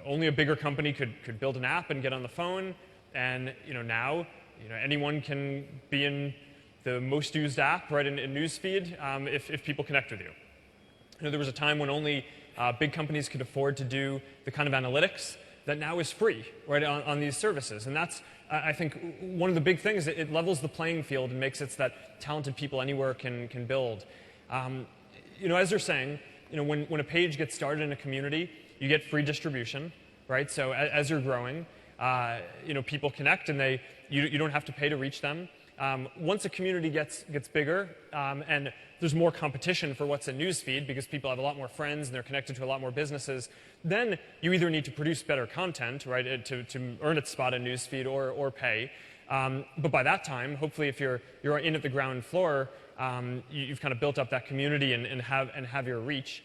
only a bigger company could build an app and get on the phone, and, now, anyone can be in the most used app, right, in Newsfeed, if people connect with you. There was a time when only big companies could afford to do the kind of analytics that now is free, right, on these services. And that's, I think, one of the big things. It levels the playing field and makes it so that talented people anywhere can build. As you're saying, when a page gets started in a community, you get free distribution, right? So as you're growing, people connect, and you don't have to pay to reach them. Once a community gets bigger, and there's more competition for what's in Newsfeed, because people have a lot more friends and they're connected to a lot more businesses, then you either need to produce better content, right, to earn its spot in Newsfeed, or pay. But by that time, hopefully, if you're in at the ground floor, you've kind of built up that community and have your reach.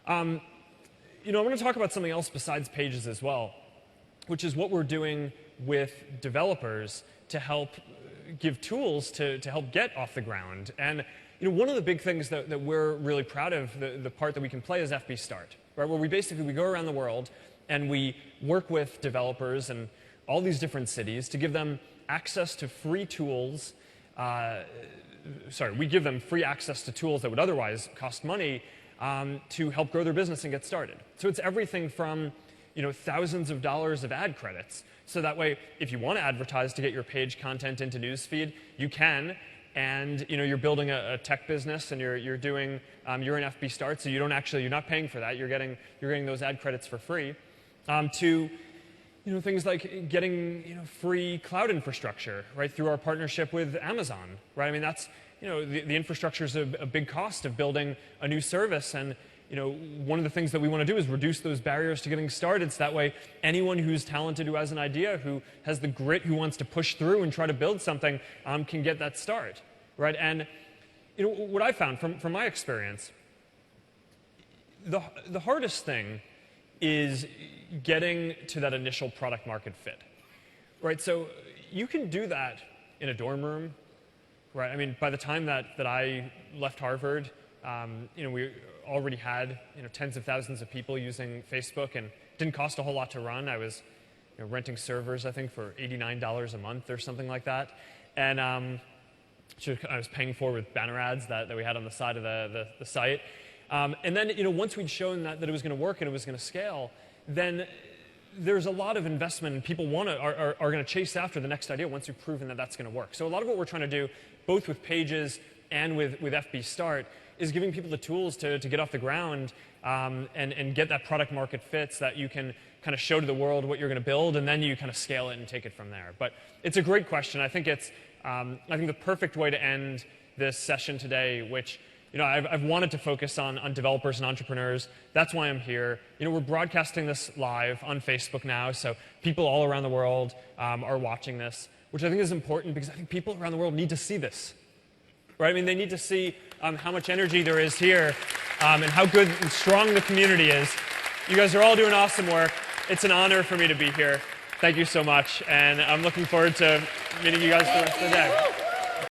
I want to talk about something else besides pages as well, which is what we're doing with developers to help give tools to help get off the ground. And one of the big things that we're really proud of, the part that we can play, is FB Start, right? Where we go around the world and we work with developers in all these different cities to give them access to free tools. We give them free access to tools that would otherwise cost money to help grow their business and get started. So it's everything from thousands of dollars of ad credits. So that way, if you want to advertise to get your page content into Newsfeed, you can. And you're building a tech business, and you're in FB Start, so you're not paying for that. You're getting those ad credits for free. To things like getting free cloud infrastructure, right, through our partnership with Amazon, right? I mean, that's the infrastructure is a big cost of building a new service, and one of the things that we want to do is reduce those barriers to getting started, so that way anyone who's talented, who has an idea, who has the grit, who wants to push through and try to build something, can get that start, right? And what I found from my experience, the hardest thing is getting to that initial product market fit, right? So you can do that in a dorm room, right? I mean, by the time that I left Harvard, we already had tens of thousands of people using Facebook, and it didn't cost a whole lot to run. I was renting servers, I think, for $89 a month or something like that, and I was paying for with banner ads that we had on the side of the site. And then once we'd shown that it was going to work and it was going to scale, then there's a lot of investment, and people are going to chase after the next idea once we've proven that that's going to work. So a lot of what we're trying to do, both with Pages and with FB Start, is giving people the tools to get off the ground and get that product market fit, so that you can kind of show to the world what you're going to build, and then you kind of scale it and take it from there. But it's a great question. I think it's the perfect way to end this session today, which I've wanted to focus on developers and entrepreneurs. That's why I'm here. We're broadcasting this live on Facebook now, so people all around the world are watching this, which I think is important, because I think people around the world need to see this. right? I mean, they need to see how much energy there is here and how good and strong the community is. You guys are all doing awesome work. It's an honor for me to be here. Thank you so much, and I'm looking forward to meeting you guys for the rest of the day.